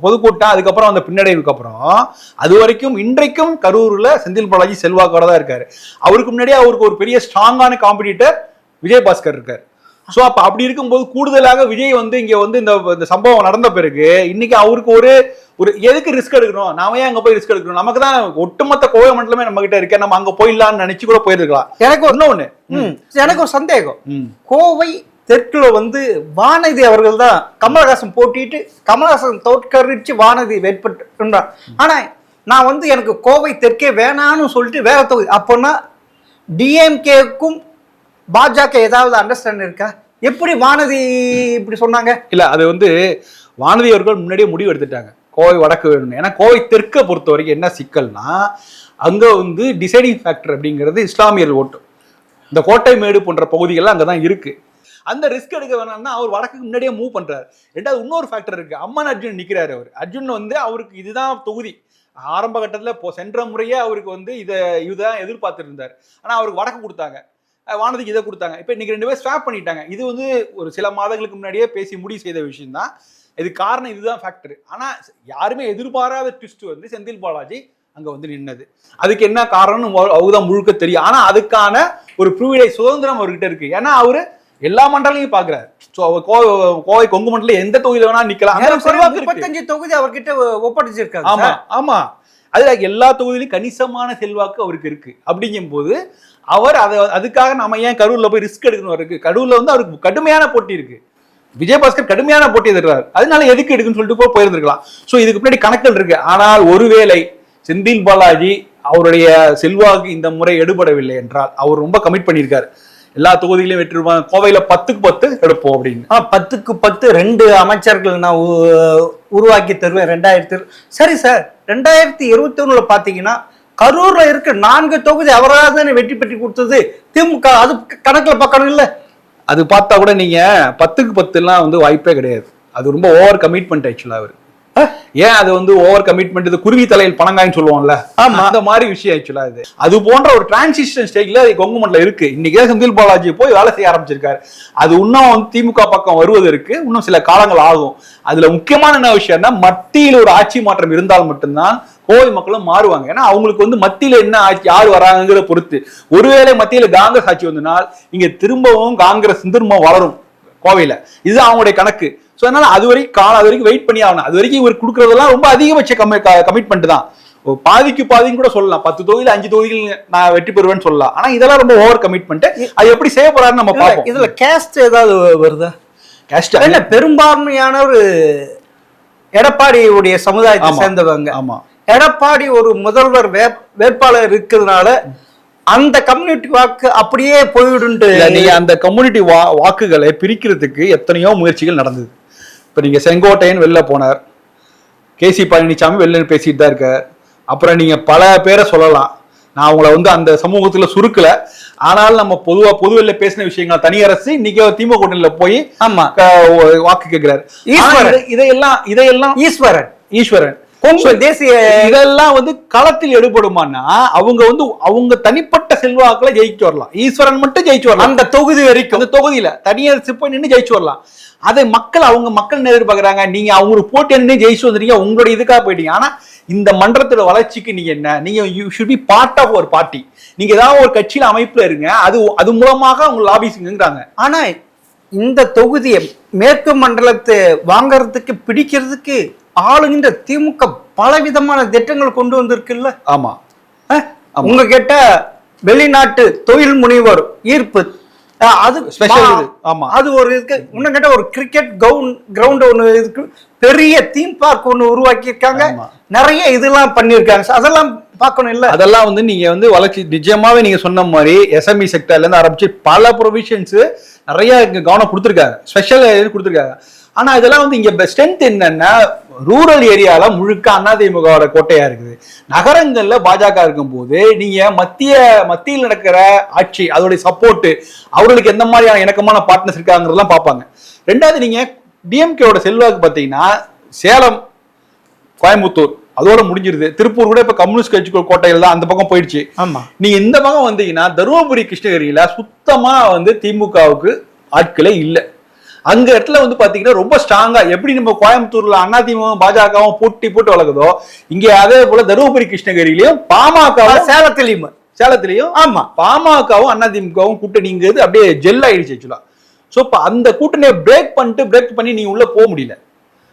[SPEAKER 1] பொதுக்கூட்டம் அதுக்கப்புறம் அந்த பின்னடைவுக்கு அப்புறம் அது வரைக்கும் இன்றைக்கும் கரூர்ல செந்தில் பாலாஜி செல்வாக்கோட தான் இருக்காரு. அவருக்கு முன்னாடியே அவருக்கு ஒரு பெரிய ஸ்ட்ராங்கான காம்படிட்டர் விஜயபாஸ்கர் இருக்காரு. ஸோ அப்ப அப்படி இருக்கும்போது கூடுதலாக விஜய் வந்து இங்க வந்து இந்த சம்பவம் நடந்த பிறகு இன்னைக்கு அவருக்கு ஒரு எதுக்கு ரிஸ்க் எடுக்கணும், நாம ஏன் அங்க போய் ரிஸ்க் எடுக்கணும், நமக்கு தான் ஒட்டுமொத்த கோவை மண்டலமே நம்ம கிட்ட இருக்கேன், நம்ம அங்க போயிடலாம்னு நினைச்சு கூட போயிருக்கலாம்.
[SPEAKER 2] எனக்கு ஒரு சந்தேகம், கோவை தெற்குல வந்து வானதி அவர்கள் தான் கமலஹாசன் போட்டிட்டு கமலஹாசன் தோற்கடிச்சு வானதி வெற்றி. ஆனா நான் வந்து எனக்கு கோவை தெற்கே வேணான்னு சொல்லிட்டு வேற தொகுதி. அப்போன்னா டிஎம்கேக்கும் பாஜக ஏதாவது அண்டர்ஸ்டாண்ட் இருக்கா? எப்படி வானதி இப்படி சொன்னாங்க?
[SPEAKER 1] இல்ல, அது வந்து வானதி அவர்கள் முன்னாடியே முடிவு எடுத்துட்டாங்க கோவை வடக்கு வேணும்னு. ஏன்னா கோவை தெற்கை பொறுத்த வரைக்கும் என்ன சிக்கல்னா அங்க வந்து டிசைடிங் ஃபேக்டர் அப்படிங்கிறது இஸ்லாமியர் ஓட்டு. இந்த கோட்டை மேடு போன்ற பகுதிகள்லாம் அங்கதான் இருக்கு. அந்த ரிஸ்க் எடுக்க வேணாம்னா அவர் வடக்குக்கு முன்னாடியே மூவ் பண்றாரு. ரெண்டாவது இன்னொரு ஃபேக்டர் இருக்கு, அம்மன் அர்ஜுன் நிக்கிறாரு. அவர் அர்ஜுன் வந்து அவருக்கு இதுதான் தொகுதி. ஆரம்ப கட்டத்துல சென்ற முறையே அவருக்கு வந்து இதுதான் எதிர்பார்த்துட்டு இருந்தாரு. ஆனா அவருக்கு வடக்கு கொடுத்தாங்க, வானதிக்கு இதை கொடுத்தாங்க. இப்போ இன்னைக்கு 2 பேர் ஸ்வாப் பண்ணிட்டாங்க. இது வந்து ஒரு சில மாதங்களுக்கு முன்னாடியே பேசி முடிவு செய்த விஷயம் தான். இது காரணம் இதுதான் ஃபேக்டர். ஆனா யாருமே எதிர்பாராத ட்விஸ்ட் வந்து செந்தில் பாலாஜி அங்க வந்து நின்னது. அதுக்கு என்ன காரணம்னு அவர்தான் முழுக்க தெரியும். ஆனா அதுக்கான ஒரு ப்ரிவிலேஜ் சுதந்திரம் அவர்கிட்ட இருக்கு. ஏன்னா அவரு எல்லா மண்டலையும் பாக்குறாரு. கோவை கொங்கு மண்டலம் எந்த தொகுதியில வேணா நிக்கலாம்.
[SPEAKER 2] 35 தொகுதி அவர்கிட்ட ஒப்படைச்சிருக்காங்க.
[SPEAKER 1] ஆமா ஆமா, அதுல எல்லா தொகுதியிலும் கணிசமான செல்வாக்கு அவருக்கு இருக்கு. அப்படிங்கும் போது அவர் அதுக்காக நம்ம ஏன் கரூர்ல போய் ரிஸ்க் எடுக்கணும்? இருக்கு கரூர்ல வந்து அவருக்கு கடுமையான போட்டி இருக்கு. விஜயபாஸ்கர் கடுமையான போட்டி எதிர்க்கிறார். அதனால எதுக்கு எடுக்குன்னு சொல்லிட்டு போயிருந்திருக்கலாம். ஸோ இதுக்கு முன்னாடி கணக்குகள் இருக்கு. ஆனால் ஒருவேளை செந்தில் பாலாஜி அவருடைய செல்வாக்கு இந்த முறை எடுபடவில்லை என்றால் அவர் ரொம்ப கமிட் பண்ணியிருக்காரு. எல்லா தொகுதியிலையும் வெற்றி பெறுவாங்க, கோவையில 10க்கு 10 எடுப்போம் அப்படின்னு.
[SPEAKER 2] 10க்கு 10 2 அமைச்சர்கள் நான் உருவாக்கி தருவேன் 2000. சரி சார், 2021 பாத்தீங்கன்னா கரூர்ல இருக்க 4 தொகுதி அவராக தானே வெற்றி பெற்று கொடுத்தது திமுக. அது கணக்குல பார்க்கணும் இல்ல?
[SPEAKER 1] அது பார்த்தா கூட நீங்க 10க்கு 10 வந்து வாய்ப்பே கிடையாது. அது ரொம்ப ஓவர் கமிட்மெண்ட் ஆக்சுவலா அவர். ஏன் அது வந்து ஓவர் கமிட்மெண்ட், இது குருவி தலையில் பணங்காய்ன்னு சொல்லுவோம்ல, அந்த மாதிரி விஷயம் ஆக்சுவலா இது. அது போன்ற ஒரு டிரான்சிஷன் ஸ்டேஜ்ல கொங்கு மண்டலம் இருக்கு. இன்னைக்கு செந்தில் பாலாஜி போய் வேலை செய்ய ஆரம்பிச்சிருக்காரு. அது இன்னும் வந்து திமுக பக்கம் வருவதற்கு இன்னும் சில காலங்கள் ஆகும். அதுல முக்கியமான என்ன விஷயம்னா மத்தியில் ஒரு ஆட்சி மாற்றம் இருந்தால் மட்டும்தான் கோவை மக்களும் மாறுவாங்க. ஏன்னா அவங்களுக்கு வந்து மத்தியில என்ன ஆட்சி யார் வராங்கிறத பொறுத்து. ஒருவேளை மத்தியில காங்கிரஸ் ஆட்சி வந்தனால் இங்க திரும்பவும் காங்கிரஸ் திரும்பவும் வளரும் கோவையில. இதுதான் அவங்களுடைய கணக்கு. ஸோ அதனால அது வரைக்கும் வெயிட் பண்ணி ஆகணும். அது வரைக்கும் இவர் கொடுக்கறதெல்லாம் ரொம்ப அதிகபட்ச கமிட்மெண்ட் தான். பாதிக்கு பாதின்னு கூட சொல்லலாம். 10 தொகுதியில் 5 தொகுதியில் நான் வெற்றி பெறுவேன்னு சொல்லலாம். ஆனா இதெல்லாம் ரொம்ப ஓவர் கமிட்மெண்ட். அது எப்படி செய்ய போறாருன்னு நம்ம பார்ப்போம்.
[SPEAKER 2] இதுல கேஸ்ட் ஏதாவது வருதா?
[SPEAKER 1] கேஸ்ட்
[SPEAKER 2] பெரும்பான்மையான ஒரு எடப்பாடியுடைய சமுதாயத்தை சேர்ந்தவங்க.
[SPEAKER 1] ஆமா,
[SPEAKER 2] எடப்பாடி ஒரு முதல்வர் வேட்பாளர் இருக்கிறதுனால அந்த கம்யூனிட்டி வாக்கு அப்படியே போயிடுண்டு.
[SPEAKER 1] நீங்க அந்த கம்யூனிட்டி வாக்குகளை பிரிக்கிறதுக்கு எத்தனையோ முயற்சிகள் நடந்தது. இப்ப நீங்க செங்கோட்டையன் வெளில போனார், கேசி பழனிசாமி வெளில பேசிட்டு தான் இருக்கார். அப்புறம் நீங்க பல பேரை சொல்லலாம். நான் அவங்கள வந்து அந்த சமூகத்துல சுருக்கல. ஆனாலும் நம்ம பொதுவெல்ல பேசின விஷயங்கள் தனியரசு இன்னைக்கு திமுக கூட்டணியில போய் வாக்கு கேட்கிறாரு. இதையெல்லாம் ஈஸ்வரன்
[SPEAKER 2] தேசிய
[SPEAKER 1] இதெல்லாம் வந்து களத்தில் எடுபடுமானா அவங்க தனிப்பட்ட செல்வாக்குல ஜெயிச்சு வரலாம். ஈஸ்வரன் மட்டும் ஜெயிச்சு வரலாம்
[SPEAKER 2] அந்த தொகுதி வரைக்கும்.
[SPEAKER 1] அந்த தொகுதியில தனியார் போய் நின்று ஜெயிச்சு வரலாம். அதை மக்கள் எதிர்பார்க்கறாங்க. நீங்க அவங்களுக்கு போட்டி நின்று ஜெயிச்சு வந்துட்டீங்க, உங்களுடைய இதுக்காக போயிட்டீங்க. ஆனா இந்த மன்றத்தோட வளர்ச்சிக்கு நீங்க என்ன, நீங்க you should be part of ஒரு பார்ட்டி. நீங்க ஏதாவது ஒரு கட்சியில அமைப்புல இருங்க, அது மூலமாக அவங்க லாபிங்கிறாங்க.
[SPEAKER 2] ஆனா இந்த தொகுதியை மேற்கு மண்டலத்தை வாங்கறதுக்கு பிடிக்கிறதுக்கு ஆளுகின்ற திமுக பலவிதமான திட்டங்கள் கொண்டு வந்திருக்குல்ல.
[SPEAKER 1] ஆமா,
[SPEAKER 2] உங்க கிட்ட வெளிநாட்டு தொழில் முனைவோர் ஈர்ப்பு அது
[SPEAKER 1] ஸ்பெஷல் இது. ஆமா,
[SPEAKER 2] அது ஒரு இருக்கு. இன்னும் கேட்ட ஒரு கிரிக்கெட் கிரவுண்ட் ஒன்று இருக்கு, பெரிய தீம் பார்க் ஒன்று உருவாக்கி இருக்காங்க, நிறைய இதெல்லாம் பண்ணியிருக்காங்க. அதெல்லாம் பார்க்கணும் இல்ல.
[SPEAKER 1] அதெல்லாம் வந்து நீங்க வந்து வளர்ச்சி நிஜமாவே நீங்க சொன்ன மாதிரி எஸ்எம்இ செக்டர்ல இருந்து ஆரம்பிச்சு பல ப்ரொவிஷன்ஸ் நிறைய கவனம் கொடுத்துருக்காங்க, ஸ்பெஷல் கொடுத்துருக்காங்க. ஆனா இதெல்லாம் வந்து இங்க ஸ்ட்ரென்த் என்னன்னா ரூரல் ஏரியால முழுக்க அதிமுகவோட கோட்டையா இருக்குது. நகரங்கள்ல பாஜக இருக்கும் போது நீங்க மத்தியில் நடக்கிற ஆட்சி, அதோடைய சப்போர்ட், அவர்களுக்கு எந்த மாதிரியான இணக்கமான பார்ட்னர்ஸ் இருக்காங்கிறதெல்லாம் பார்ப்பாங்க. ரெண்டாவது நீங்க டிஎம்கேவோட செல்வாக்கு பார்த்தீங்கன்னா சேலம், கோயம்புத்தூர் அதோட முடிஞ்சிருது. திருப்பூர் கூட இப்ப கம்யூனிஸ்ட் கட்சி கோட்டையில் தான் அந்த பக்கம் போயிடுச்சு.
[SPEAKER 2] ஆமா,
[SPEAKER 1] நீங்க இந்த பக்கம் வந்தீங்கன்னா தருமபுரி, கிருஷ்ணகிரியில சுத்தமா வந்து திமுகவுக்கு ஆட்களே இல்லை. அங்க இடத்துல வந்து பாத்தீங்கன்னா ரொம்ப ஸ்ட்ராங்கா, எப்படி நம்ம கோயம்புத்தூர்ல அதிமுக பாஜகவும் போட்டு வளர்க்குதோ, இங்க அதே போல தருமபுரி கிருஷ்ணகிரியிலையும் பாமகவும் சேலத்திலையும் ஆமா பாமகவும் அதிமுகவும் கூட்டணிங்கிறது அப்படியே ஜெல் ஆயிடுச்சு ஆக்சுவலா. சோ இப்ப அந்த கூட்டணியை பிரேக் பண்ணி நீங்க உள்ள போக முடியல.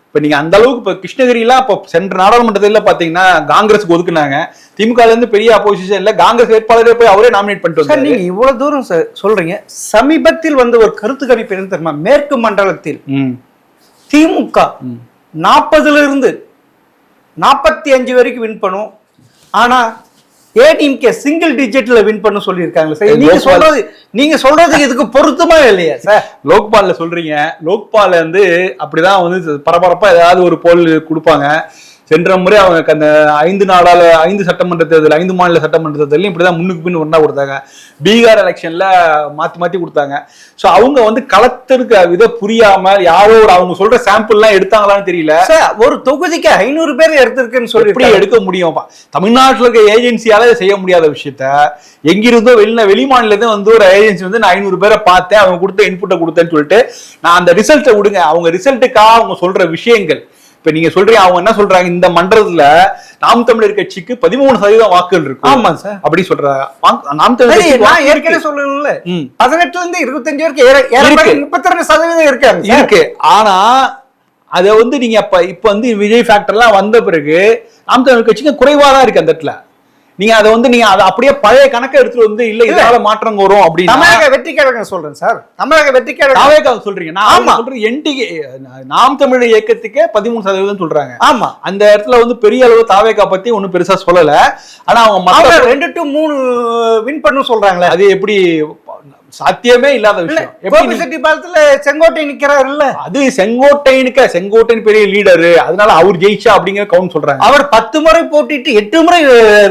[SPEAKER 1] இப்ப நீங்க அந்த அளவுக்கு இப்ப கிருஷ்ணகிரிலாம் இப்ப சென்ற நாடாளுமன்றத்தில் பாத்தீங்கன்னா காங்கிரஸுக்கு ஒதுக்குனாங்க. திமுக இருந்து பெரிய அப்போசிஷன் இல்ல, காங்கிரஸ் வேட்பாளரே போய் அவரே நாமினேட் பண்ணிட்டு வந்தாரு.
[SPEAKER 2] நீங்க இவ்வளவு தூரம் சொல்றீங்க. சமீபத்தில் வந்து ஒரு கருத்து கணிப்பு என்ன தெரியுமா? மேற்கு மண்டலத்தில் திமுக 40 இருந்து 45 வரைக்கும் வின் பண்ணும், ஆனா ஏடிஎம்கே சிங்கிள் டிஜிட்ல வின் பண்ண சொல்லியிருக்காங்க. நீங்க சொல்றது இதுக்கு பொருத்தமா இல்லையா சார்?
[SPEAKER 1] லோக்பால்ல சொல்றீங்க, லோக்பால் வந்து அப்படிதான் வந்து பரபரப்பா ஏதாவது ஒரு போல் கொடுப்பாங்க. சென்ற முறை அவங்க அந்த 5 சட்டமன்ற தேர்தல், 5 மாநில சட்டமன்ற தேர்தலையும் இப்படிதான் முன்னுக்கு பின் ஒன்னா கொடுத்தாங்க. பீகார் எலெக்ஷன்ல மாத்தி கொடுத்தாங்க. சோ அவங்க வந்து களத்திற்கு வித புரியாம யாரோ ஒரு அவங்க சொல்ற சாம்பிள் எல்லாம் எடுத்தாங்களான்னு தெரியல.
[SPEAKER 2] ஒரு தொகுதிக்கு 500 பேர் எடுத்திருக்குன்னு சொல்லி
[SPEAKER 1] எப்படி எடுக்க முடியும்? தமிழ்நாட்டில் இருக்க ஏஜென்சியால செய்ய முடியாத விஷயத்த எங்கிருந்தோ வெளி மாநிலத்தையும் வந்து ஒரு ஏஜென்சி வந்து நான் 500 பேரை பார்த்தேன், அவங்க கொடுத்த இன்புட்டை கொடுத்தேன்னு சொல்லிட்டு நான் அந்த ரிசல்ட்டை விடுங்க, அவங்க ரிசல்ட்டுக்காக அவங்க சொல்ற விஷயங்கள். இப்ப நீங்க சொல்றீங்க, அவங்க என்ன சொல்றாங்க, இந்த மன்றத்துல நாம் தமிழர் கட்சிக்கு 13% வாக்குகள் இருக்கு.
[SPEAKER 2] ஆமா சார்,
[SPEAKER 1] அப்படி சொல்றாங்க. நாம் தமிழர்
[SPEAKER 2] நான் ஏற்கனவே சொல்லணும்ல, 18 இருந்து 25 வரைக்கும் 32% இருக்கு.
[SPEAKER 1] ஆனா அத வந்து நீங்க இப்ப வந்து விஜய் ஃபேக்டர்லாம் வந்த பிறகு நாம் தமிழர் கட்சிக்கு குறைவாதான் இருக்கு அந்த இடத்துல. நீங்க அதை வந்து நீங்க அதை அப்படியே பழைய கணக்கை எடுத்துட்டு வந்து இல்ல இதனால மாற்றம் வரும் அப்படின்னு
[SPEAKER 2] தமிழக வெற்றி கழகம் சொல்றேன் சார். தமிழக வெற்றி கழகம்
[SPEAKER 1] சொல்றீங்க. நான் சொல்றது என்டிகே நாம் தமிழர் இயக்கத்துக்கு 13% சொல்றாங்க.
[SPEAKER 2] ஆமா, அந்த
[SPEAKER 1] இடத்துல வந்து பெரிய அளவு தாவேகா பத்தி ஒன்னும் பெருசா சொல்லல. ஆனா அவங்க
[SPEAKER 2] 2 to 3 வின் பண்ணு சொல்றாங்களே,
[SPEAKER 1] அது எப்படி சாத்தியமே இல்லாத விஷயம்.
[SPEAKER 2] செங்கோட்டை நிக்கிறாரு இல்ல,
[SPEAKER 1] அது செங்கோட்டையன் பெரிய லீடரு, அதனால அவர் ஜெயிச்சா அப்படிங்கிற கவுண்ட் சொல்றாங்க.
[SPEAKER 2] அவர் 10 முறை போட்டிட்டு 8 முறை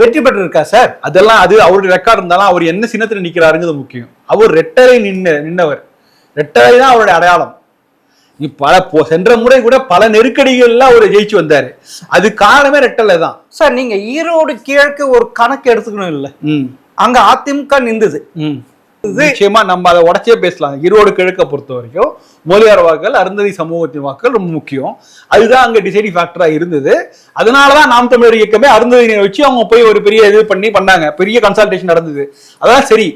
[SPEAKER 2] வெற்றி பெற்று இருக்கா சார்.
[SPEAKER 1] அதெல்லாம் அது அவருடைய ரெக்கார்டு இருந்தாலும் அவர் என்ன சின்னத்துல நிக்கிறாருங்கிறது முக்கியம். அவர் ரெட்டரை நின்னவர், ரெட்டரை தான் அவருடைய அடையாளம். சென்ற முறை கூட பல நெருக்கடிகள்ல அவர் ஜெயிச்சு வந்தாரு. அது காரணமே ரெட்டலை தான்
[SPEAKER 2] சார். நீங்க ஈரோடு கிழக்கு ஒரு கணக்கு எடுத்துக்கணும் இல்ல, அங்க அதிமுக நின்றது.
[SPEAKER 1] நிச்சயமா நம்ம அதை உடச்சே பேசலாம். ஈரோடு கிழக்க பொறுத்த வரைக்கும் மொழியார் வாக்குகள், அருந்ததி சமூகத்தின் வாக்குகள் ரொம்ப முக்கியம். அதுதான் அங்க டிசைடிங் ஃபேக்டரா இருந்தது. அதனாலதான் நாம் தமிழர் இயக்கமே அருந்ததியை வச்சு அவங்க போய் ஒரு பெரிய இது பண்ணாங்க, பெரிய கன்சல்டேஷன் நடந்தது. அதான் சரி.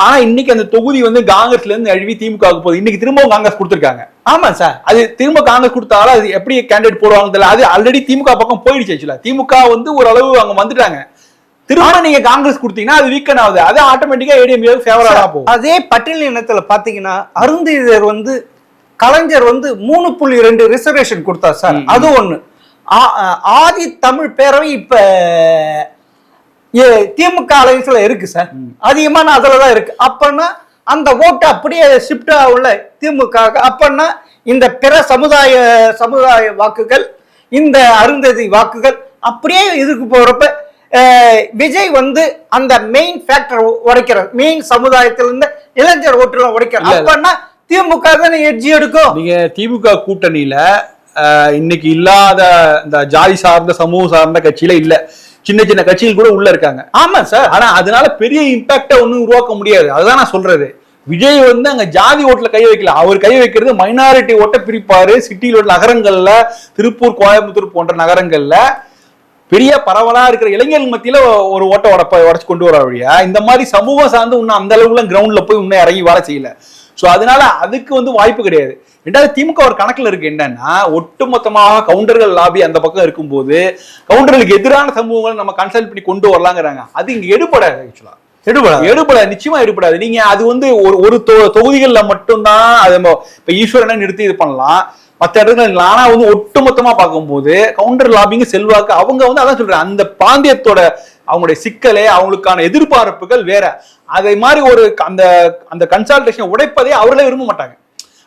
[SPEAKER 1] ஆனா இன்னைக்கு அந்த தொகுதி வந்து காங்கிரஸ்ல இருந்து அழிவி திமுக போகுது. இன்னைக்கு திரும்பவும் காங்கிரஸ் கொடுத்திருக்காங்க.
[SPEAKER 2] ஆமா சார்,
[SPEAKER 1] அது திரும்ப காங்கிரஸ் கொடுத்தாலும் அது எப்படி கேண்டிடேட் போடுவாங்க தெரியல. அது ஆல்ரெடி திமுக பக்கம் போயிடுச்சு. ஆக்சுவலா திமுக வந்து ஓரளவு அவங்க வந்துட்டாங்க. திரும்ப நீங்க காங்கிரஸ் கொடுத்தீங்கன்னா அது வீக்கன் ஆகுது, அது ஆட்டோமேட்டிக்கா ஏடிஎம்கே ஃபேவரா போகும்.
[SPEAKER 2] அதே பட்டியல் இனத்துல பாத்தீங்கன்னா அருந்ததியர் வந்து கலைஞர் வந்து 3.2 ரிசர்வேஷன் கொடுத்தா சார். அது ஒண்ணு. ஆதி தமிழ் பேரவை இப்ப திமுக அலைன்ஸ்ல இருக்கு சார், அதிகமான அதுலதான் இருக்கு. அப்பன்னா அந்த ஓட்டு அப்படியே ஷிப்ட் ஆகல திமுக. அப்பன்னா இந்த பிற சமுதாய வாக்குகள், இந்த அருந்ததி வாக்குகள் அப்படியே இதுக்கு போறப்ப விஜய் வந்து அந்த மெயின் ஃபேக்டர் உடைக்கிறார், மெயின் சமுதாயத்திலிருந்து இளைஞர் ஓட்டுலாம் உடைக்கிறார். அப்பன்னா திமுக தான் எட்ஜி எடுக்கும்.
[SPEAKER 1] நீங்க திமுக கூட்டணியில இன்னைக்கு இல்லாத இந்த ஜாதி சார்ந்த சமூக சார்ந்த கட்சியில இல்ல, சின்ன கட்சிகள் கூட உள்ள இருக்காங்க.
[SPEAKER 2] ஆமா சார்.
[SPEAKER 1] ஆனா அதனால பெரிய இம்பாக்ட ஒன்னும் உருவாக்க முடியாது. அதுதான் நான் சொல்றது. விஜய் வந்து அங்க ஜாதி ஓட்டுல கை வைக்கல, அவர் கை வைக்கிறது மைனாரிட்டி ஓட்ட பிரிப்பாரு. சிட்டியில் நகரங்கள்ல, திருப்பூர், கோயம்புத்தூர் போன்ற நகரங்கள்ல பெரிய பரவலா இருக்கிற இளைஞர்கள் மத்தியில ஒரு ஓட்ட உடச்சு கொண்டு வர வழியா இந்த மாதிரி சமூகம் சார்ந்து இன்னும் அந்த அளவுல கிரவுண்ட்ல போய் இன்னும் இறங்கி வேலை செய்யல. சோ அதனால அதுக்கு வந்து வாய்ப்பு கிடையாது. ரெண்டாவது திமுக ஒரு கணக்குல இருக்கு என்னன்னா, ஒட்டுமொத்தமாக கவுண்டர்கள் லாபி அந்த பக்கம் இருக்கும்போது கவுண்டர்களுக்கு எதிரான சமூகங்களை நம்ம கன்சல்ட் பண்ணி கொண்டு வரலாங்கிறாங்க. அது இங்க எடுபடாது. ஆக்சுவலா எடுபடாது, நிச்சயமா எடுபடாது. நீங்க அது வந்து ஒரு தொகுதிகள்ல மட்டும்தான் அது இப்ப ஈஸ்வரனை நிறுத்தி இது பண்ணலாம். மற்ற இடத்துல நானா வந்து ஒட்டுமொத்தமா பார்க்கும்போது கவுண்டர் லாபிங் செல்வாக்கு அவங்க வந்து அதான் சொல்றேன், அந்த பாண்டியத்தோட அவங்களுடைய சிக்கலே அவங்களுக்கான எதிர்பார்ப்புகள் வேற. அதை மாதிரி ஒரு அந்த அந்த கன்சல்டேஷன் உடைப்பதே அவர்களே விரும்ப மாட்டாங்க.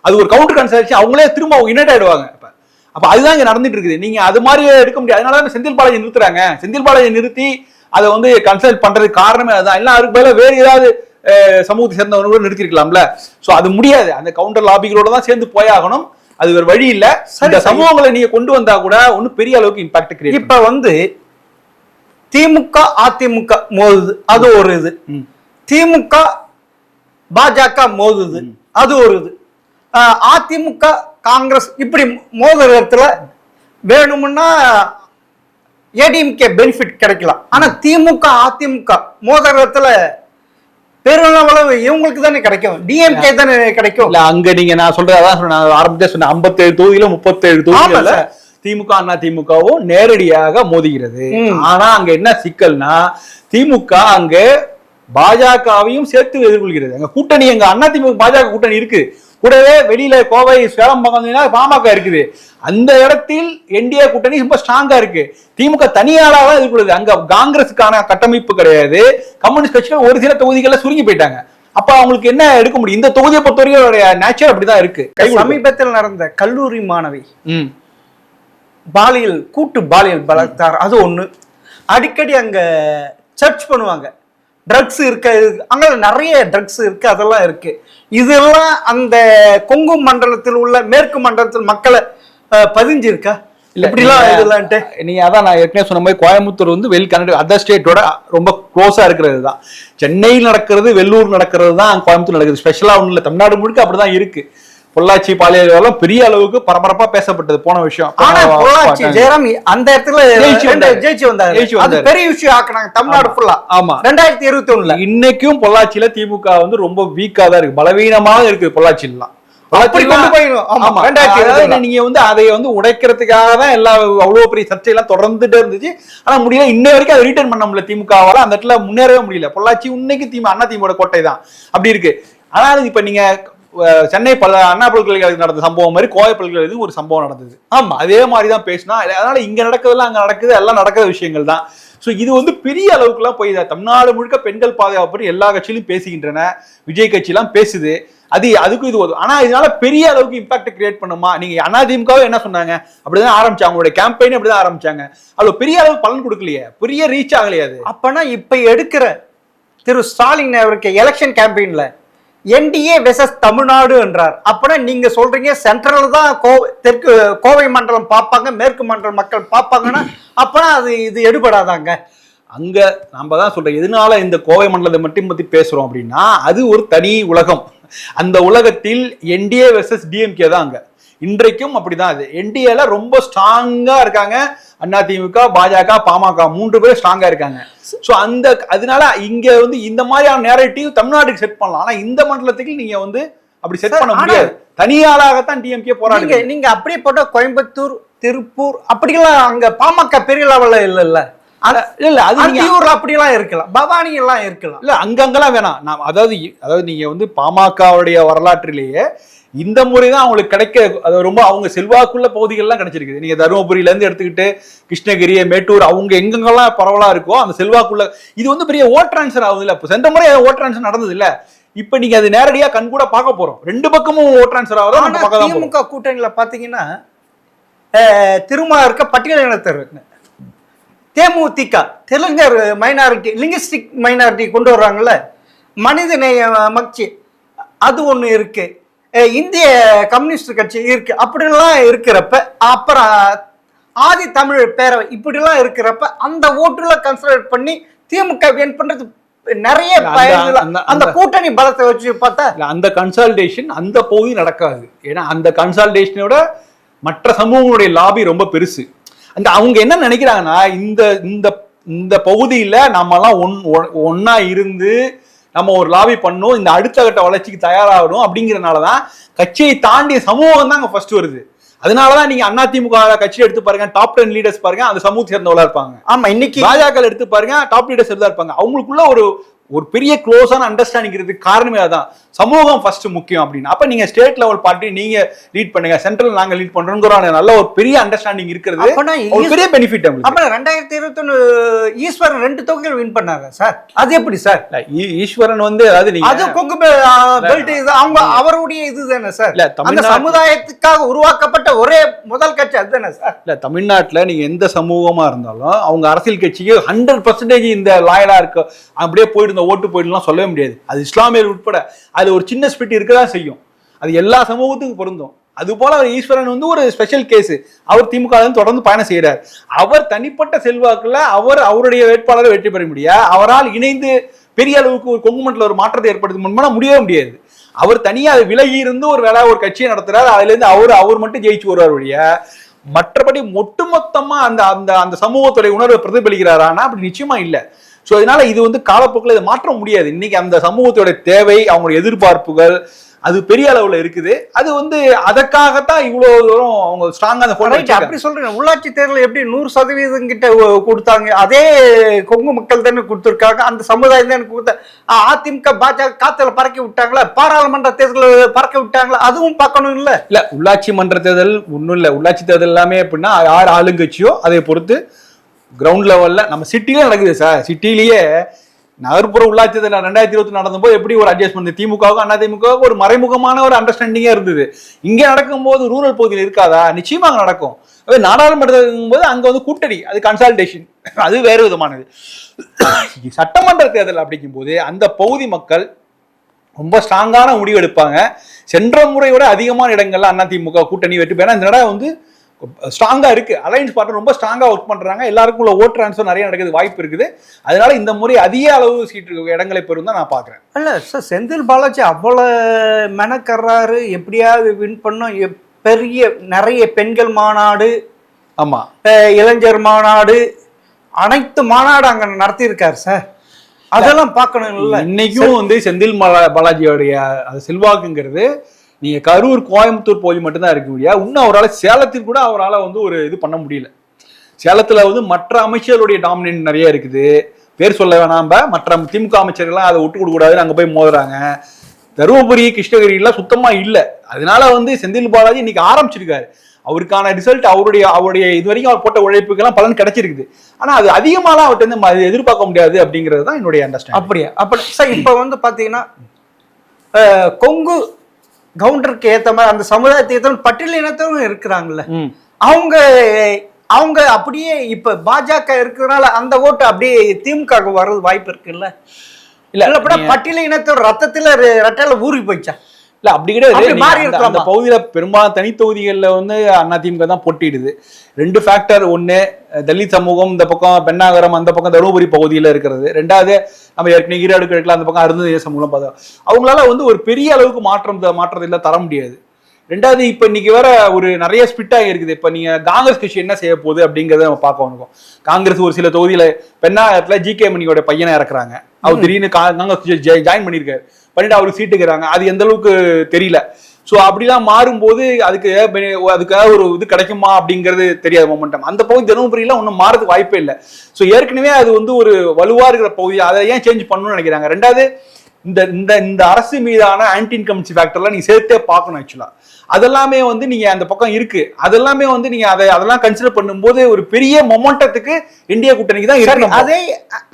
[SPEAKER 1] அது ஒரு கவுண்டர் கன்சல்டேஷன் அவங்களே திரும்ப யுனைட் ஆயிடுவாங்க. அப்ப அதுதான் இங்க நடந்துட்டு இருக்குது. நீங்க அது மாதிரி எடுக்க முடியாது. அதனால செந்தில் பாலாஜி நிறுத்துறாங்க. செந்தில் பாலாஜி நிறுத்தி அதை வந்து கன்சல்ட் பண்றதுக்கு காரணமே அதுதான். எல்லாம் அதுக்கு மேல வேற ஏதாவது சமூகத்தை சேர்ந்தவங்க நிறுத்திருக்கலாம்ல. சோ அது முடியாது. அந்த கவுண்டர் லாபிகளோட தான் சேர்ந்து போயாகணும். அது ஒரு வழி இல்ல. இந்த சமூகங்களை நீங்க கொண்டு வந்தா கூட ஒன்னும் பெரிய அளவுக்கு இம்பாக்ட் கிரியேட்.
[SPEAKER 2] இப்ப வந்து திமுக அதிமுக மோதுது, அது ஒரு இது. திமுக பாஜக மோதுது, அது ஒரு இது. அதிமுக காங்கிரஸ் இப்படி மோதுற இடத்துல வேணும்னா ஏடிஎம்கே பெனிஃபிட் கிடைக்கலாம். ஆனா திமுக அதிமுக மோதுற இடத்துல பெருளவு இவங்களுக்கு தானே கிடைக்கும், டிஎம்கே தானே கிடைக்கும்.
[SPEAKER 1] இல்ல அங்க நீங்க நான் சொல்றது அதான் சொன்னேன், ஆரம்பத்தே சொன்னேன், 57 தொகுதியில 37 தொகுதியில திமுக அண்ணா திமுகவும் நேரடியாக மோதுகிறது. ஆனா அங்க என்ன சிக்கல்னா திமுக அங்க பாஜகவையும் சேர்த்து எதிர்கொள்கிறது. அங்க கூட்டணி எங்க அண்ணா திமுக பாஜக கூட்டணி இருக்கு, கூடவே வெளியில கோவை சேலம் பக்கம் பாமக இருக்குது. அந்த இடத்தில் என்டிஏ கூட்டணி ரொம்ப ஸ்ட்ராங்கா இருக்கு. திமுக தனியாளாக எதிர்கொள்ளுது. அங்க காங்கிரஸுக்கான கட்டமைப்பு கிடையாது. கம்யூனிஸ்ட் கட்சிகள் ஒரு சில தொகுதிகளில் சுருங்கி போயிட்டாங்க. அப்ப அவங்களுக்கு என்ன எடுக்க முடியும்? இந்த தொகுதியை பொறுத்தவரைக்கும் நேச்சர் அப்படிதான் இருக்கு.
[SPEAKER 2] சமீபத்தில் நடந்த கல்லூரி மாணவி பாலியல் கூட்டு பாலியல் பலாத்காரம் அது ஒண்ணு. அடிக்கடி அங்க சர்ச் பண்ணுவாங்க, ட்ரக்ஸ் இருக்கு, அங்க நிறைய ட்ரக்ஸ் இருக்கு, அதெல்லாம் இருக்கு. இதெல்லாம் அந்த கொங்கு மண்டலத்தில் உள்ள மேற்கு மண்டலத்தில் மக்களை பதிஞ்சிருக்கா?
[SPEAKER 1] நீங்க அதான் நான் ஏற்கனவே சொன்ன மாதிரி கோயம்புத்தூர் வந்து வெல் கனெக்ட் அதர் ஸ்டேட்டோட ரொம்ப க்ளோஸா இருக்கிறது தான். சென்னையில் நடக்கிறது, வெள்ளூர் நடக்கிறது தான் கோயம்புத்தூர் நடக்குது. ஸ்பெஷலா ஒண்ணு இல்ல, தமிழ்நாடு முழுக்க அப்படிதான் இருக்கு. பொள்ளாச்சி பாலியல் பெரிய அளவுக்கு பரபரப்பா பேசப்பட்டது போன விஷயம்.
[SPEAKER 2] ஜெயராம் அந்த இடத்துல ஜெயிச்சு வந்தாரு, பெரிய விஷயம் ஆக்குனாங்க தமிழ்நாடு ஃபுல்லா. ஆமா, 2021
[SPEAKER 1] இன்னைக்கும் பொள்ளாச்சியில திமுக வந்து ரொம்ப வீக்கா தான் இருக்கு, பலவீனமாக இருக்கு பொள்ளாச்சிலாம். நீங்க வந்து அதை வந்து உடைக்கிறதுக்காக தான் எல்லா அவ்வளவு பெரிய சர்ச்சை எல்லாம் தொடர்ந்துட்டு இருந்துச்சு. ஆனா முடியல, இன்ன வரைக்கும் அதை ரிட்டர்ன் பண்ண முடியல திமுகவால. அந்த இடத்துல முன்னேறவே முடியல. பொள்ளாச்சி இன்னைக்கு அண்ணா திமுக கோட்டை தான் அப்படி இருக்கு. ஆனால் இப்ப நீங்க சென்னை அண்ணா பல்கலைக்கழகம் நடந்த சம்பவம் மாதிரி கோவை பல்கலைக்கழகம் ஒரு சம்பவம் நடந்தது. ஆமா, அதே மாதிரிதான் பேசினா. அதனால இங்க நடக்கிறதுலாம் அங்க நடக்குது, எல்லாம் நடக்கிற விஷயங்கள் தான். சோ இது வந்து பெரிய அளவுக்கு எல்லாம் போய் தமிழ்நாடு முழுக்க பெண்கள் பாதுகாப்பு எல்லா கட்சியிலும் பேசுகின்றன. விஜய் கட்சி எல்லாம் பேசுது. அதுக்கும் இது ஆனா இதனால பெரிய அளவுக்கு இம்பாக்ட் கிரியேட் பண்ணுமா? நீங்க அதிமுகவே என்ன சொன்னாங்க, அப்படிதான் ஆரம்பிச்சாங்க, அவங்களுடைய கேம்பெயின் அப்படிதான் ஆரம்பிச்சாங்க. அவ்வளவு பெரிய அளவுக்கு பலன் கொடுக்கலையே, பெரிய ரீச் ஆகலையே. அது அப்பனா இப்ப எடுக்கிற திரு ஸ்டாலின் அவருக்கு எலெக்ஷன் கேம்பெயின்ல என்டிஏ வெர்சஸ் தமிழ்நாடு என்றார். அப்பனா நீங்க சொல்றீங்க சென்ட்ரல் தான் தெற்கு கோவை மண்டலம் பார்ப்பாங்க, மேற்கு மண்டலம் மக்கள் பார்ப்பாங்கன்னா அப்பனா அது இது எடுபடாதாங்க. அங்க நம்ம தான் சொல்றோம், எதனால இந்த கோவை மண்டலத்தை மட்டும் பத்தி பேசுறோம் அப்படின்னா அது ஒரு தனி உலகம். அந்த உலகத்தில் என்டிஏ வெர்சஸ் டிஎம்கே தான் அங்க இன்றைக்கும் அப்படிதான். அது என்டிஏல ரொம்ப ஸ்ட்ராங்கா இருக்காங்க. அதிமுக, பாஜக, பாமக 3 பேரும் ஸ்ட்ராங்கா இருக்காங்க. சோ அதனால இங்க வந்து இந்த மாதிரியான நேரேட்டிவ் தமிழ்நாட்டுக்கு செட் பண்ணலாம். ஆனா இந்த மண்டலத்துக்கு நீங்க வந்து அப்படி செட் பண்ண முடியாது. தனியாளாகத்தான் டிஎம்கே போராடுங்க. நீங்க அப்படியே போட்ட கோயம்புத்தூர், திருப்பூர் அப்படிலாம் அங்க பாமக பெரிய லெவல்ல இல்ல இல்ல, அது அப்படியெல்லாம் இருக்கலாம், பவானி எல்லாம் இருக்கலாம். இல்ல அங்கெல்லாம் வேணாம். நான் அதாவது நீங்க வந்து பாமகவுடைய வரலாற்றிலேயே இந்த முறைதான் அவங்களுக்கு கிடைக்க, அது ரொம்ப அவங்க செல்வாக்குள்ள பகுதிகள்லாம் கிடைச்சிருக்குது. நீங்க தருமபுரியில இருந்து எடுத்துக்கிட்டு கிருஷ்ணகிரி, மேட்டூர், அவங்க எங்கெங்கெல்லாம் பரவலா இருக்கோ அந்த செல்வாக்குள்ள இது வந்து பெரிய ஓட் டிரான்ஸ்ஃபர் ஆகுது இல்ல. சென்ற முறை ஓட் டிரான்ஸ்ஃபர் நடந்தது இல்ல. இப்ப நீங்க அது நேரடியா கண் கூட பார்க்க போறோம். 2 பக்கமும் ஓட் டிரான்ஸ்ஃபர் ஆகுது. திமுக கூட்டணியில பாத்தீங்கன்னா திருமா இருக்க பட்டியலினத்தர், தேமுதிக தெலுங்கர் மைனாரிட்டி, லிங்குஸ்டிக் மைனாரிட்டி கொண்டு வர்றாங்கல்ல, மனிதநேய மக்சி அது ஒண்ணு இருக்கு, இந்திய கம்யூனிஸ்ட் கட்சி இருக்கு. அப்படிலாம் இருக்கிறப்ப அப்புறம் ஆதி தமிழ் பேரவை இப்படிலாம் இருக்கிறப்ப அந்த ஓட்டுல கன்சிடர் பண்ணி திமுக வின் பண்றது நிறைய அந்த கூட்டணி பலத்தை வச்சு பார்த்தா அந்த கன்சல்டேஷன் அந்த பகுதி நடக்காது. ஏன்னா அந்த கன்சல்டேஷனோட மற்ற சமூகங்களுடைய லாபி ரொம்ப பெருசு. அந்த அவங்க என்ன நினைக்கிறாங்கன்னா இந்த இந்த பகுதியில நம்ம எல்லாம் ஒன்னா இருந்து நம்ம ஒரு லாபி பண்ணும், இந்த அடுத்த கட்ட வளர்ச்சிக்கு தயாராகணும் அப்படிங்கிறதுனாலதான் கட்சியை தாண்டிய சமூகம் தான் ஃபர்ஸ்ட் வருது. அதனாலதான் நீங்க அதிமுக கட்சி எடுத்து பாருங்க, டாப் 10 லீடர்ஸ் பாருங்க அந்த சமூகத்தை சேர்ந்தவளா இருப்பாங்க. ஆமா, இன்னைக்கு பாஜக எடுத்து பாருங்க, டாப் லீடர்ஸ் தான் இருப்பாங்க. அவங்களுக்குள்ள ஒரு ஒரு பெரிய க்ளோஸான அண்டர்ஸ்டாண்டிங் இருக்கிறதுக்கு காரணமே அதான். சமூகம் ஃபர்ஸ்ட் முக்கியம் அப்படின்னு. அப்ப நீங்க ஸ்டேட் லெவல் பார்ட்டி நீங்க லீட் பண்ணுங்க, சென்ட்ரல் நாங்க லீட் பண்றோங்கிற நல்ல ஒரு பெரிய அண்டர்ஸ்டாண்டிங் இருக்கிறது ஒரு பெரிய பெனிஃபிட்.
[SPEAKER 2] அப்புறம் 2021 ஈஸ்வரன் 2 தொகுதிகள் வின் பண்ணாங்க சார். அது எப்படி சார்?
[SPEAKER 1] ஈஸ்வரன் வந்து அதாவது நீங்க
[SPEAKER 2] அது கொங்கு பெல்ட் இது அவங்க அவருடைய இதுதானே சார். அந்த சமுதாயத்துக்காக உருவாக்கப்பட்ட ஒரே முதல் கட்சி அதுதானே சார்.
[SPEAKER 1] இல்ல தமிழ்நாட்டுல நீங்க எந்த சமூகமா இருந்தாலும் அவங்க அரசியல் கட்சிக்கு 100% இந்த லாயலா இருக்கு அப்படியே போயிட்டு ஓட்டு போயிடலாம் சொல்லவே முடியாது. அது இஸ்லாமியர் உட்பட அது ஒரு சின்ன ஸ்பிரிட் இருக்கதான் செய்யும். அது எல்லா சமூகத்துக்கும் பொருந்தும். அது போல அவர் ஈஸ்வரன் வந்து ஒரு ஸ்பெஷல் கேஸ். அவர் திமுக தொடர்ந்து பயணம் செய்யறார். அவர் தனிப்பட்ட செல்வாக்குல அவருடைய வேட்பாளரை வெற்றி பெற முடியாது. அவரால் இணைந்து பெரிய அளவுக்கு ஒரு கொங்கு மண்டல ஒரு மாற்றத்தை ஏற்படுத்த முடியவே முடியாது. அவர் தனியா விலகி இருந்து ஒரு ஒரு கட்சியை நடத்துறாரு. அதுல இருந்து அவர் மட்டும் ஜெயிச்சு வருவார் வழிய மற்றபடி ஒட்டுமொத்தமா அந்த அந்த அந்த சமூகத்துடைய உணர்வை பிரதிபலிக்கிறாரானா அப்படி நிச்சயமா இல்லை. ஸோ அதனால இது வந்து காலப்போக்கில் இதை மாற்ற முடியாது. இன்னைக்கு அந்த சமூகத்தோட தேவை, அவங்களுடைய எதிர்பார்ப்புகள் அது பெரிய அளவுல இருக்குது. அது வந்து அதற்காகத்தான் இவ்வளவு தூரம் அவங்க ஸ்ட்ராங்கா
[SPEAKER 2] அப்படி சொல்றேன். உள்ளாட்சி தேர்தல் எப்படி 100% கிட்ட கொடுத்தாங்க, அதே கொங்கு மக்கள் தானே கொடுத்துருக்காங்க, அந்த சமுதாயம் தானே கொடுத்த. அதிமுக பாஜக காத்துல பறக்க விட்டாங்களா, பாராளுமன்ற தேர்தல் பறக்க விட்டாங்களா, அதுவும் பார்க்கணும் இல்ல.
[SPEAKER 1] இல்ல உள்ளாட்சி மன்ற தேர்தல் ஒன்றும் இல்லை. உள்ளாட்சி தேர்தல் எல்லாமே எப்படின்னா யார் ஆளுங்கட்சியோ அதை பொறுத்து கிரவுண்ட் லெவல்ல நம்ம சிட்டிலே நடக்குது சார். சிட்டிலேயே நகர்ப்புற உள்ளாட்சி 2020 நடந்தபோது எப்படி ஒரு அட்ஜஸ்ட்மெண்ட் திமுகவுக்கும் அதிமுகவுக்கும் ஒரு மறைமுகமான ஒரு அண்டர்ஸ்டாண்டிங்கா இருந்தது. இங்க நடக்கும்போது ரூரல் பகுதியில் இருக்காதா? நிச்சயமாக நடக்கும். நாடாளுமன்றத்துக்கும் போது அங்க வந்து கூட்டணி, அது கன்சால்டேஷன், அது வேறு விதமானது. சட்டமன்ற தேர்தல் அப்படிங்கும் போது அந்த பகுதி மக்கள் ரொம்ப ஸ்ட்ராங்கான முடிவு எடுப்பாங்க. சென்ற முறையோட அதிகமான இடங்கள்ல அதிமுக கூட்டணி வெற்றி பெற இந்த இடம் வந்து ஸ்ட்ராங்கா இருக்கு. அலையன்ஸ் பார்ட்னர் ரொம்ப ஸ்ட்ராங்கா ஒர்க் பண்றாங்க. எல்லாருக்கும் உள்ள ஓட் டிரான்ஸ்ஃபர் நிறைய நடக்குது, வாய்ப்பு இருக்குது. அதனால இந்த முறை அதிக அளவு சீட்டு இடங்களை பெறும் தான் நான் பாக்குறேன்.
[SPEAKER 2] இல்ல சார், செந்தில் பாலாஜி அவ்வளவு மெனக்கறாரு, எப்படியாவது வின் பண்ணும். பெரிய நிறைய பெண்கள் மாநாடு,
[SPEAKER 1] ஆமா
[SPEAKER 2] இளைஞர் மாநாடு, அனைத்து மாநாடு அங்க நடத்தி இருக்காரு சார். அதெல்லாம் பார்க்கணும் இல்ல.
[SPEAKER 1] இன்னைக்கும் வந்து செந்தில் பாலாஜியோடைய செல்வாக்குங்கிறது நீங்க கரூர் கோயம்புத்தூர் பகுதி மட்டும்தான் இருக்க முடியாது. இன்னும் அவரால் சேலத்தில் கூட அவரால் வந்து ஒரு இது பண்ண முடியல. சேலத்துல வந்து மற்ற அமைச்சர்களுடைய டாமினேட் நிறைய இருக்குது. பேர் சொல்ல வேணாம், மற்ற திமுக அமைச்சர்கள்லாம் அதை விட்டு கொடுக்க கூடாதுன்னு அங்க போய் மோதுறாங்க. தருமபுரி கிருஷ்ணகிரிலாம் சுத்தமா இல்லை. அதனால வந்து செந்தில் பாலாஜி இன்னைக்கு ஆரம்பிச்சிருக்காரு. அவருக்கான ரிசல்ட் அவருடைய இது வரைக்கும் அவர் போட்ட உழைப்புக்கெல்லாம் பலன் கிடைச்சிருக்குது. ஆனா அது அதிகமாலாம் அவர்கிட்ட எதிர்பார்க்க முடியாது அப்படிங்கிறது தான் என்னுடைய அண்டர்ஸ்டாண்டிங்.
[SPEAKER 2] அப்படியா? அப்படி சார் இப்ப வந்து பாத்தீங்கன்னா கொங்கு கவுண்டருக்கு ஏத்த மாதிரி அந்த சமுதாயத்துக்கு ஏற்ற பட்டியல் இனத்தவங்க இருக்கிறாங்கல்ல, அவங்க அப்படியே இப்ப பாஜக இருக்கிறதுனால அந்த ஓட்டு அப்படியே திமுக வர்றது வாய்ப்பு இருக்குல்ல. இல்ல பட்டியல் இனத்தோட ரத்தத்துல ரெட்டையில ஊறி போயிச்சா?
[SPEAKER 1] இல்ல அப்படி கிடையாது. அந்த பகுதியில பெரும்பாலும் தனி தொகுதிகளில் வந்து அதிமுக தான் போட்டிடுது. 2 ஃபேக்டர். ஒண்ணு தலித் சமூகம் இந்த பக்கம், பெண்ணாகரம் அந்த பக்கம் தருமபுரி பகுதியில இருக்கிறது. 2வது நம்ம ஏற்கனவே ஈரோடு கிழக்குல அந்த பக்கம் அருந்ததிய சமூகம் பார்த்தா அவங்களால வந்து ஒரு பெரிய அளவுக்கு மாற்றத்தை தர முடியாது. 2வது இப்ப இன்னைக்கு வேற ஒரு நிறைய ஸ்பிட் ஆகி இருக்குது. இப்ப நீங்க காங்கிரஸ் கட்சி என்ன செய்ய போகுது அப்படிங்கறத நம்ம பார்க்க வந்தோம். காங்கிரஸ் ஒரு சில தொகுதியில பெண்ணாகரத்துல ஜி.கே. மணியோட பையனை இறக்குறாங்க. அவர் திடீர்னு காங்கிரஸ் கட்சி ஜாயின் பண்ணிருக்காரு. பண்ணிட்டு அவருக்கு சீட்டுக்கிறாங்க. அது எந்த அளவுக்கு தெரியல. ஸோ அப்படிலாம் மாறும்போது அதுக்காக ஒரு இது கிடைக்குமா அப்படிங்கிறது தெரியாத மொமெண்டம். அந்த பகுதி தருமபுரியெல்லாம் ஒன்றும் மாறதுக்கு வாய்ப்பே இல்லை. ஸோ ஏற்கனவே அது வந்து ஒரு வலுவா இருக்கிற பகுதி. அதை ஏன் சேஞ்ச் பண்ணணும்னு நினைக்கிறாங்க. 2வது இந்த அரசு மீதான ஆன்டி இன்கம்பன்சி ஃபேக்டர்லாம் நீங்க சேர்த்தே பார்க்கணும். ஆக்சுவலா அதெல்லாமே வந்து நீங்க அந்த பக்கம் இருக்கு. அதெல்லாமே வந்து நீங்க அதெல்லாம் கன்சிடர் பண்ணும்போது ஒரு பெரிய மொமெண்டத்துக்கு இந்தியா கூட்டணிக்கு தான் இருக்கு.
[SPEAKER 2] அதே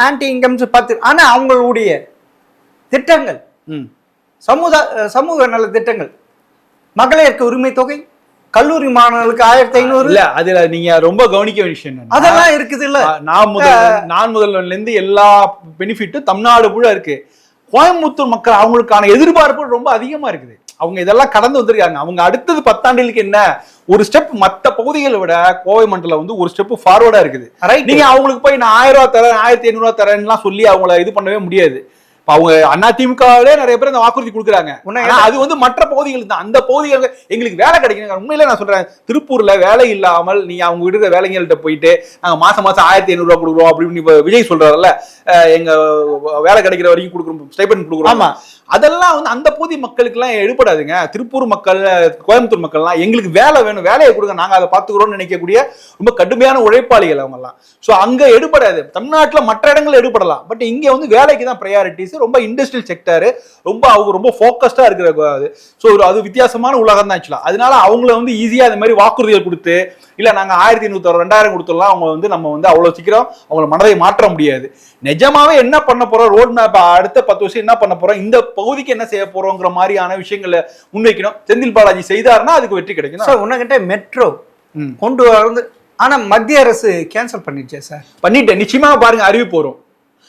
[SPEAKER 2] ஆன்டி இன்கம்பன்சி பார்த்து, ஆனா அவங்களுடைய திட்டங்கள், சமூக நல திட்டங்கள், மகளிருக்கு உரிமை தொகை, கல்லூரி மாணவர்களுக்கு 1500
[SPEAKER 1] இல்ல அதுல நீங்க ரொம்ப கவனிக்க வேண்டிய விஷயம்
[SPEAKER 2] அதெல்லாம் இருக்குது இல்ல.
[SPEAKER 1] நான் முதல்வன்ல இருந்து எல்லா பெனிஃபிட்டும் தமிழ்நாடு கூட இருக்கு. கோயம்புத்தூர் மக்கள் அவங்களுக்கான எதிர்பார்ப்பு ரொம்ப அதிகமா இருக்குது. அவங்க இதெல்லாம் கடந்து வந்திருக்காங்க. அவங்க அடுத்தது 10 ஆண்டுகளுக்கு என்ன ஒரு ஸ்டெப் மற்ற பகுதிகளை விட கோவை மண்டலம் வந்து ஒரு ஸ்டெப் ஃபார்வர்டா இருக்குது. நீங்க அவங்களுக்கு போய் நான் 1000 ரூபாய் தரேன், 1500 ரூபாய் தரேன்லாம் சொல்லி அவங்கள இது பண்ணவே முடியாது. இப்ப அவங்க அதிமுகவிலே நிறைய பேர் அந்த வாக்குறுதி கொடுக்குறாங்க.
[SPEAKER 2] உன்னை
[SPEAKER 1] ஆனா அது வந்து மற்ற பகுதிகள் தான். அந்த பகுதிகள் எங்களுக்கு வேலை கிடைக்கணும். உண்மையில நான் சொல்றேன், திருப்பூர்ல வேலை இல்லாமல் நீங்க அவங்க விடுற வேலைங்கள்ட்ட போயிட்டு நாங்க மாசம் 1500 ரூபாய் கொடுக்குறோம் அப்படின்னு இப்ப விஜய் சொல்றாருல்ல, எங்க வேலை கிடைக்கிற வரைக்கும் கொடுக்குறோம், ஸ்டைபண்ட் கொடுக்குறோம்.
[SPEAKER 2] ஆமா,
[SPEAKER 1] அதெல்லாம் வந்து அந்த பகுதி மக்களுக்கு எல்லாம் எடுபடாதுங்க. திருப்பூர் மக்கள், கோயம்புத்தூர் மக்கள்லாம் எங்களுக்கு வேலை வேணும், வேலையை கொடுங்க, நாங்க அதை பார்த்துக்கிறோம்னு நினைக்கக்கூடிய ரொம்ப கடுமையான உழைப்பாளிகள் அவங்க எல்லாம். ஸோ அங்க எடுபடாது. தமிழ்நாட்டில் மற்ற இடங்கள் எடுபடலாம், பட் இங்க வந்து வேலைக்கு தான் ப்ரையாரிட்டிஸ். ரொம்ப இண்டஸ்ட்ரியல் செக்டர், அவங்க ரொம்ப ஃபோக்கஸ்டா இருக்கிற அது. ஸோ அது வித்தியாசமான உலகம் தான் ஆக்சுவலா. அதனால அவங்கள வந்து ஈஸியா இந்த மாதிரி வாக்குறுதிகள் கொடுத்து, இல்ல நாங்க 1500 2000 கொடுத்துடலாம், அவங்க வந்து நம்ம வந்து அவ்வளவு சீக்கிரம் அவங்கள மனதை மாற்ற முடியாது. நிஜமாவே என்ன பண்ண போறோம், ரோட் மேப் அடுத்த 10 வருஷம் என்ன பண்ண போறோம், இந்த பகுதிக்கு என்ன செய்ய போறோங்கிற மாதிரியான விஷயங்களை முன்வைக்கணும். செந்தில் பாலாஜி செய்தாருன்னா அதுக்கு வெற்றி கிடைக்கும்.
[SPEAKER 2] சார் உன்னகிட்ட மெட்ரோ கொண்டு வந்து, ஆனா மத்திய அரசு கேன்சல் பண்ணிடுச்சு சார்.
[SPEAKER 1] பண்ணிட்டேன். நிச்சயமா பாருங்க, அறிவிப்பு வரும்.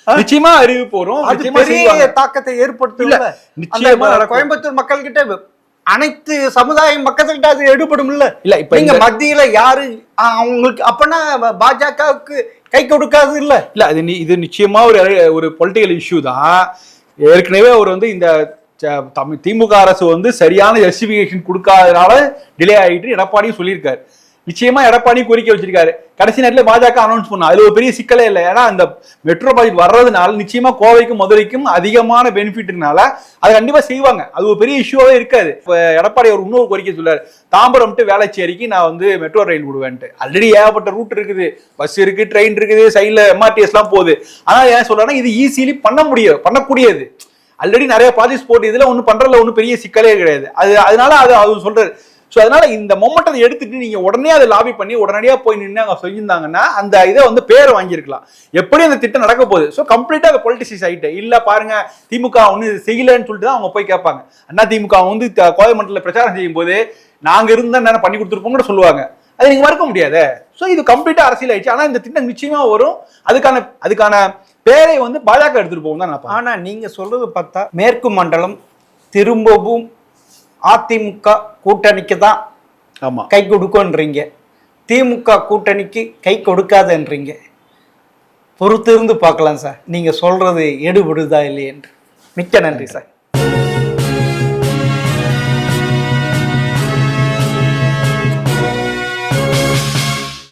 [SPEAKER 1] நிச்சயமா அறிவிப்பு வரும்.
[SPEAKER 2] அது பெரிய தாக்கத்தை ஏற்படுத்தல. நிச்சயமா கோயம்புத்தூர் மக்கள் கிட்ட, அனைத்து சமுதாய மக்கள்கிட்ட அது எடுபடும் இல்ல.
[SPEAKER 1] இல்ல இப்ப
[SPEAKER 2] நீங்க மத்தியில யாரு அவங்களுக்கு அப்பனா பாஜகவுக்கு கை கொடுக்காது இல்ல.
[SPEAKER 1] இல்ல இது நிச்சயமா ஒரு பொலிட்டிக்கல் இஷ்யூ தான். ஏற்கனவே அவர் வந்து இந்த திமுக அரசு வந்து சரியான ஜஸ்டிபிகேஷன் கொடுக்காதனால டிலே ஆகிட்டு எடப்பாடியும் சொல்லியிருக்காரு. நிச்சயமா எடப்பாடி கோரிக்கை வச்சிருக்காரு. கடைசி நேரத்தில் பாஜக அனௌன்ஸ் பண்ணா, அதுல ஒரு பெரிய சிக்கலே இல்லை. ஏன்னா அந்த மெட்ரோ ப்ராஜெக்ட் வர்றதுனால நிச்சயமா கோவைக்கும் மதுரைக்கும் அதிகமான பெனிஃபிட்னால அதை கண்டிப்பா செய்வாங்க. அது ஒரு பெரிய இஷ்யூவே இருக்காது. இப்ப எடப்பாடி ஒரு இன்னொரு கோரிக்கை சொல்லாரு, தாம்பரம் டு வேளச்சேரிக்கு நான் வந்து மெட்ரோ ரயில் விடுவேன்ட்டு. ஆல்ரெடி ஏகப்பட்ட ரூட் இருக்குது, பஸ் இருக்கு, ட்ரெயின் இருக்குது, சைட்ல MRTS எல்லாம் போகுது. ஆனா ஏன் சொல்றேன்னா, இது ஈஸிலி பண்ணக்கூடியது. ஆல்ரெடி நிறைய ப்ராஜெக்ட்ஸ் போட்டு இதுல ஒன்றும் பண்றதுல ஒன்றும் பெரிய சிக்கலே கிடையாது. அதனால அது சொல்றாரு. ஸோ அதனால இந்த மொமெண்டத்தை எடுத்துட்டு நீங்க உடனே அதை லாபி பண்ணி உடனடியாக போய் நின்று அங்கே சொல்லியிருந்தாங்கன்னா அந்த இதை வந்து பேரை வாங்கியிருக்கலாம். எப்படி அந்த திட்டம் நடக்க போகுது. ஸோ கம்ப்ளீட்டா அதை பொலிட்டிசைஸ் ஆகிட்டு இல்ல பாருங்க, திமுக ஒன்று செய்யலன்னு சொல்லிட்டு தான் அவங்க போய் கேட்பாங்க. அதிமுக வந்து கோயம்புத்தூர்ல பிரச்சாரம் செய்யும் போது நாங்க இருந்தா என்ன பண்ணி கொடுத்துருப்போம் சொல்லுவாங்க. அது நீங்க மறுக்க முடியாது. ஸோ இது கம்ப்ளீட்டா அரசியல் ஆயிடுச்சு. ஆனா இந்த திட்டம் நிச்சயமா வரும். அதுக்கான பேரை வந்து பாஜக எடுத்துட்டு போகும் தான்.
[SPEAKER 2] ஆனா நீங்க சொல்றது பார்த்தா மேற்கு மண்டலம் திரும்பவும் அதிமுக கூட்டணிக்கு தான் கை கொடுக்கும்ன்றீங்க, திமுக கூட்டணிக்கு கை கொடுக்காதுன்றீங்க. பொறுத்திருந்து பார்க்கலாம் சார், நீங்க சொல்றது எடுபடுதா இல்லை என்று. மிக்க நன்றி சார்.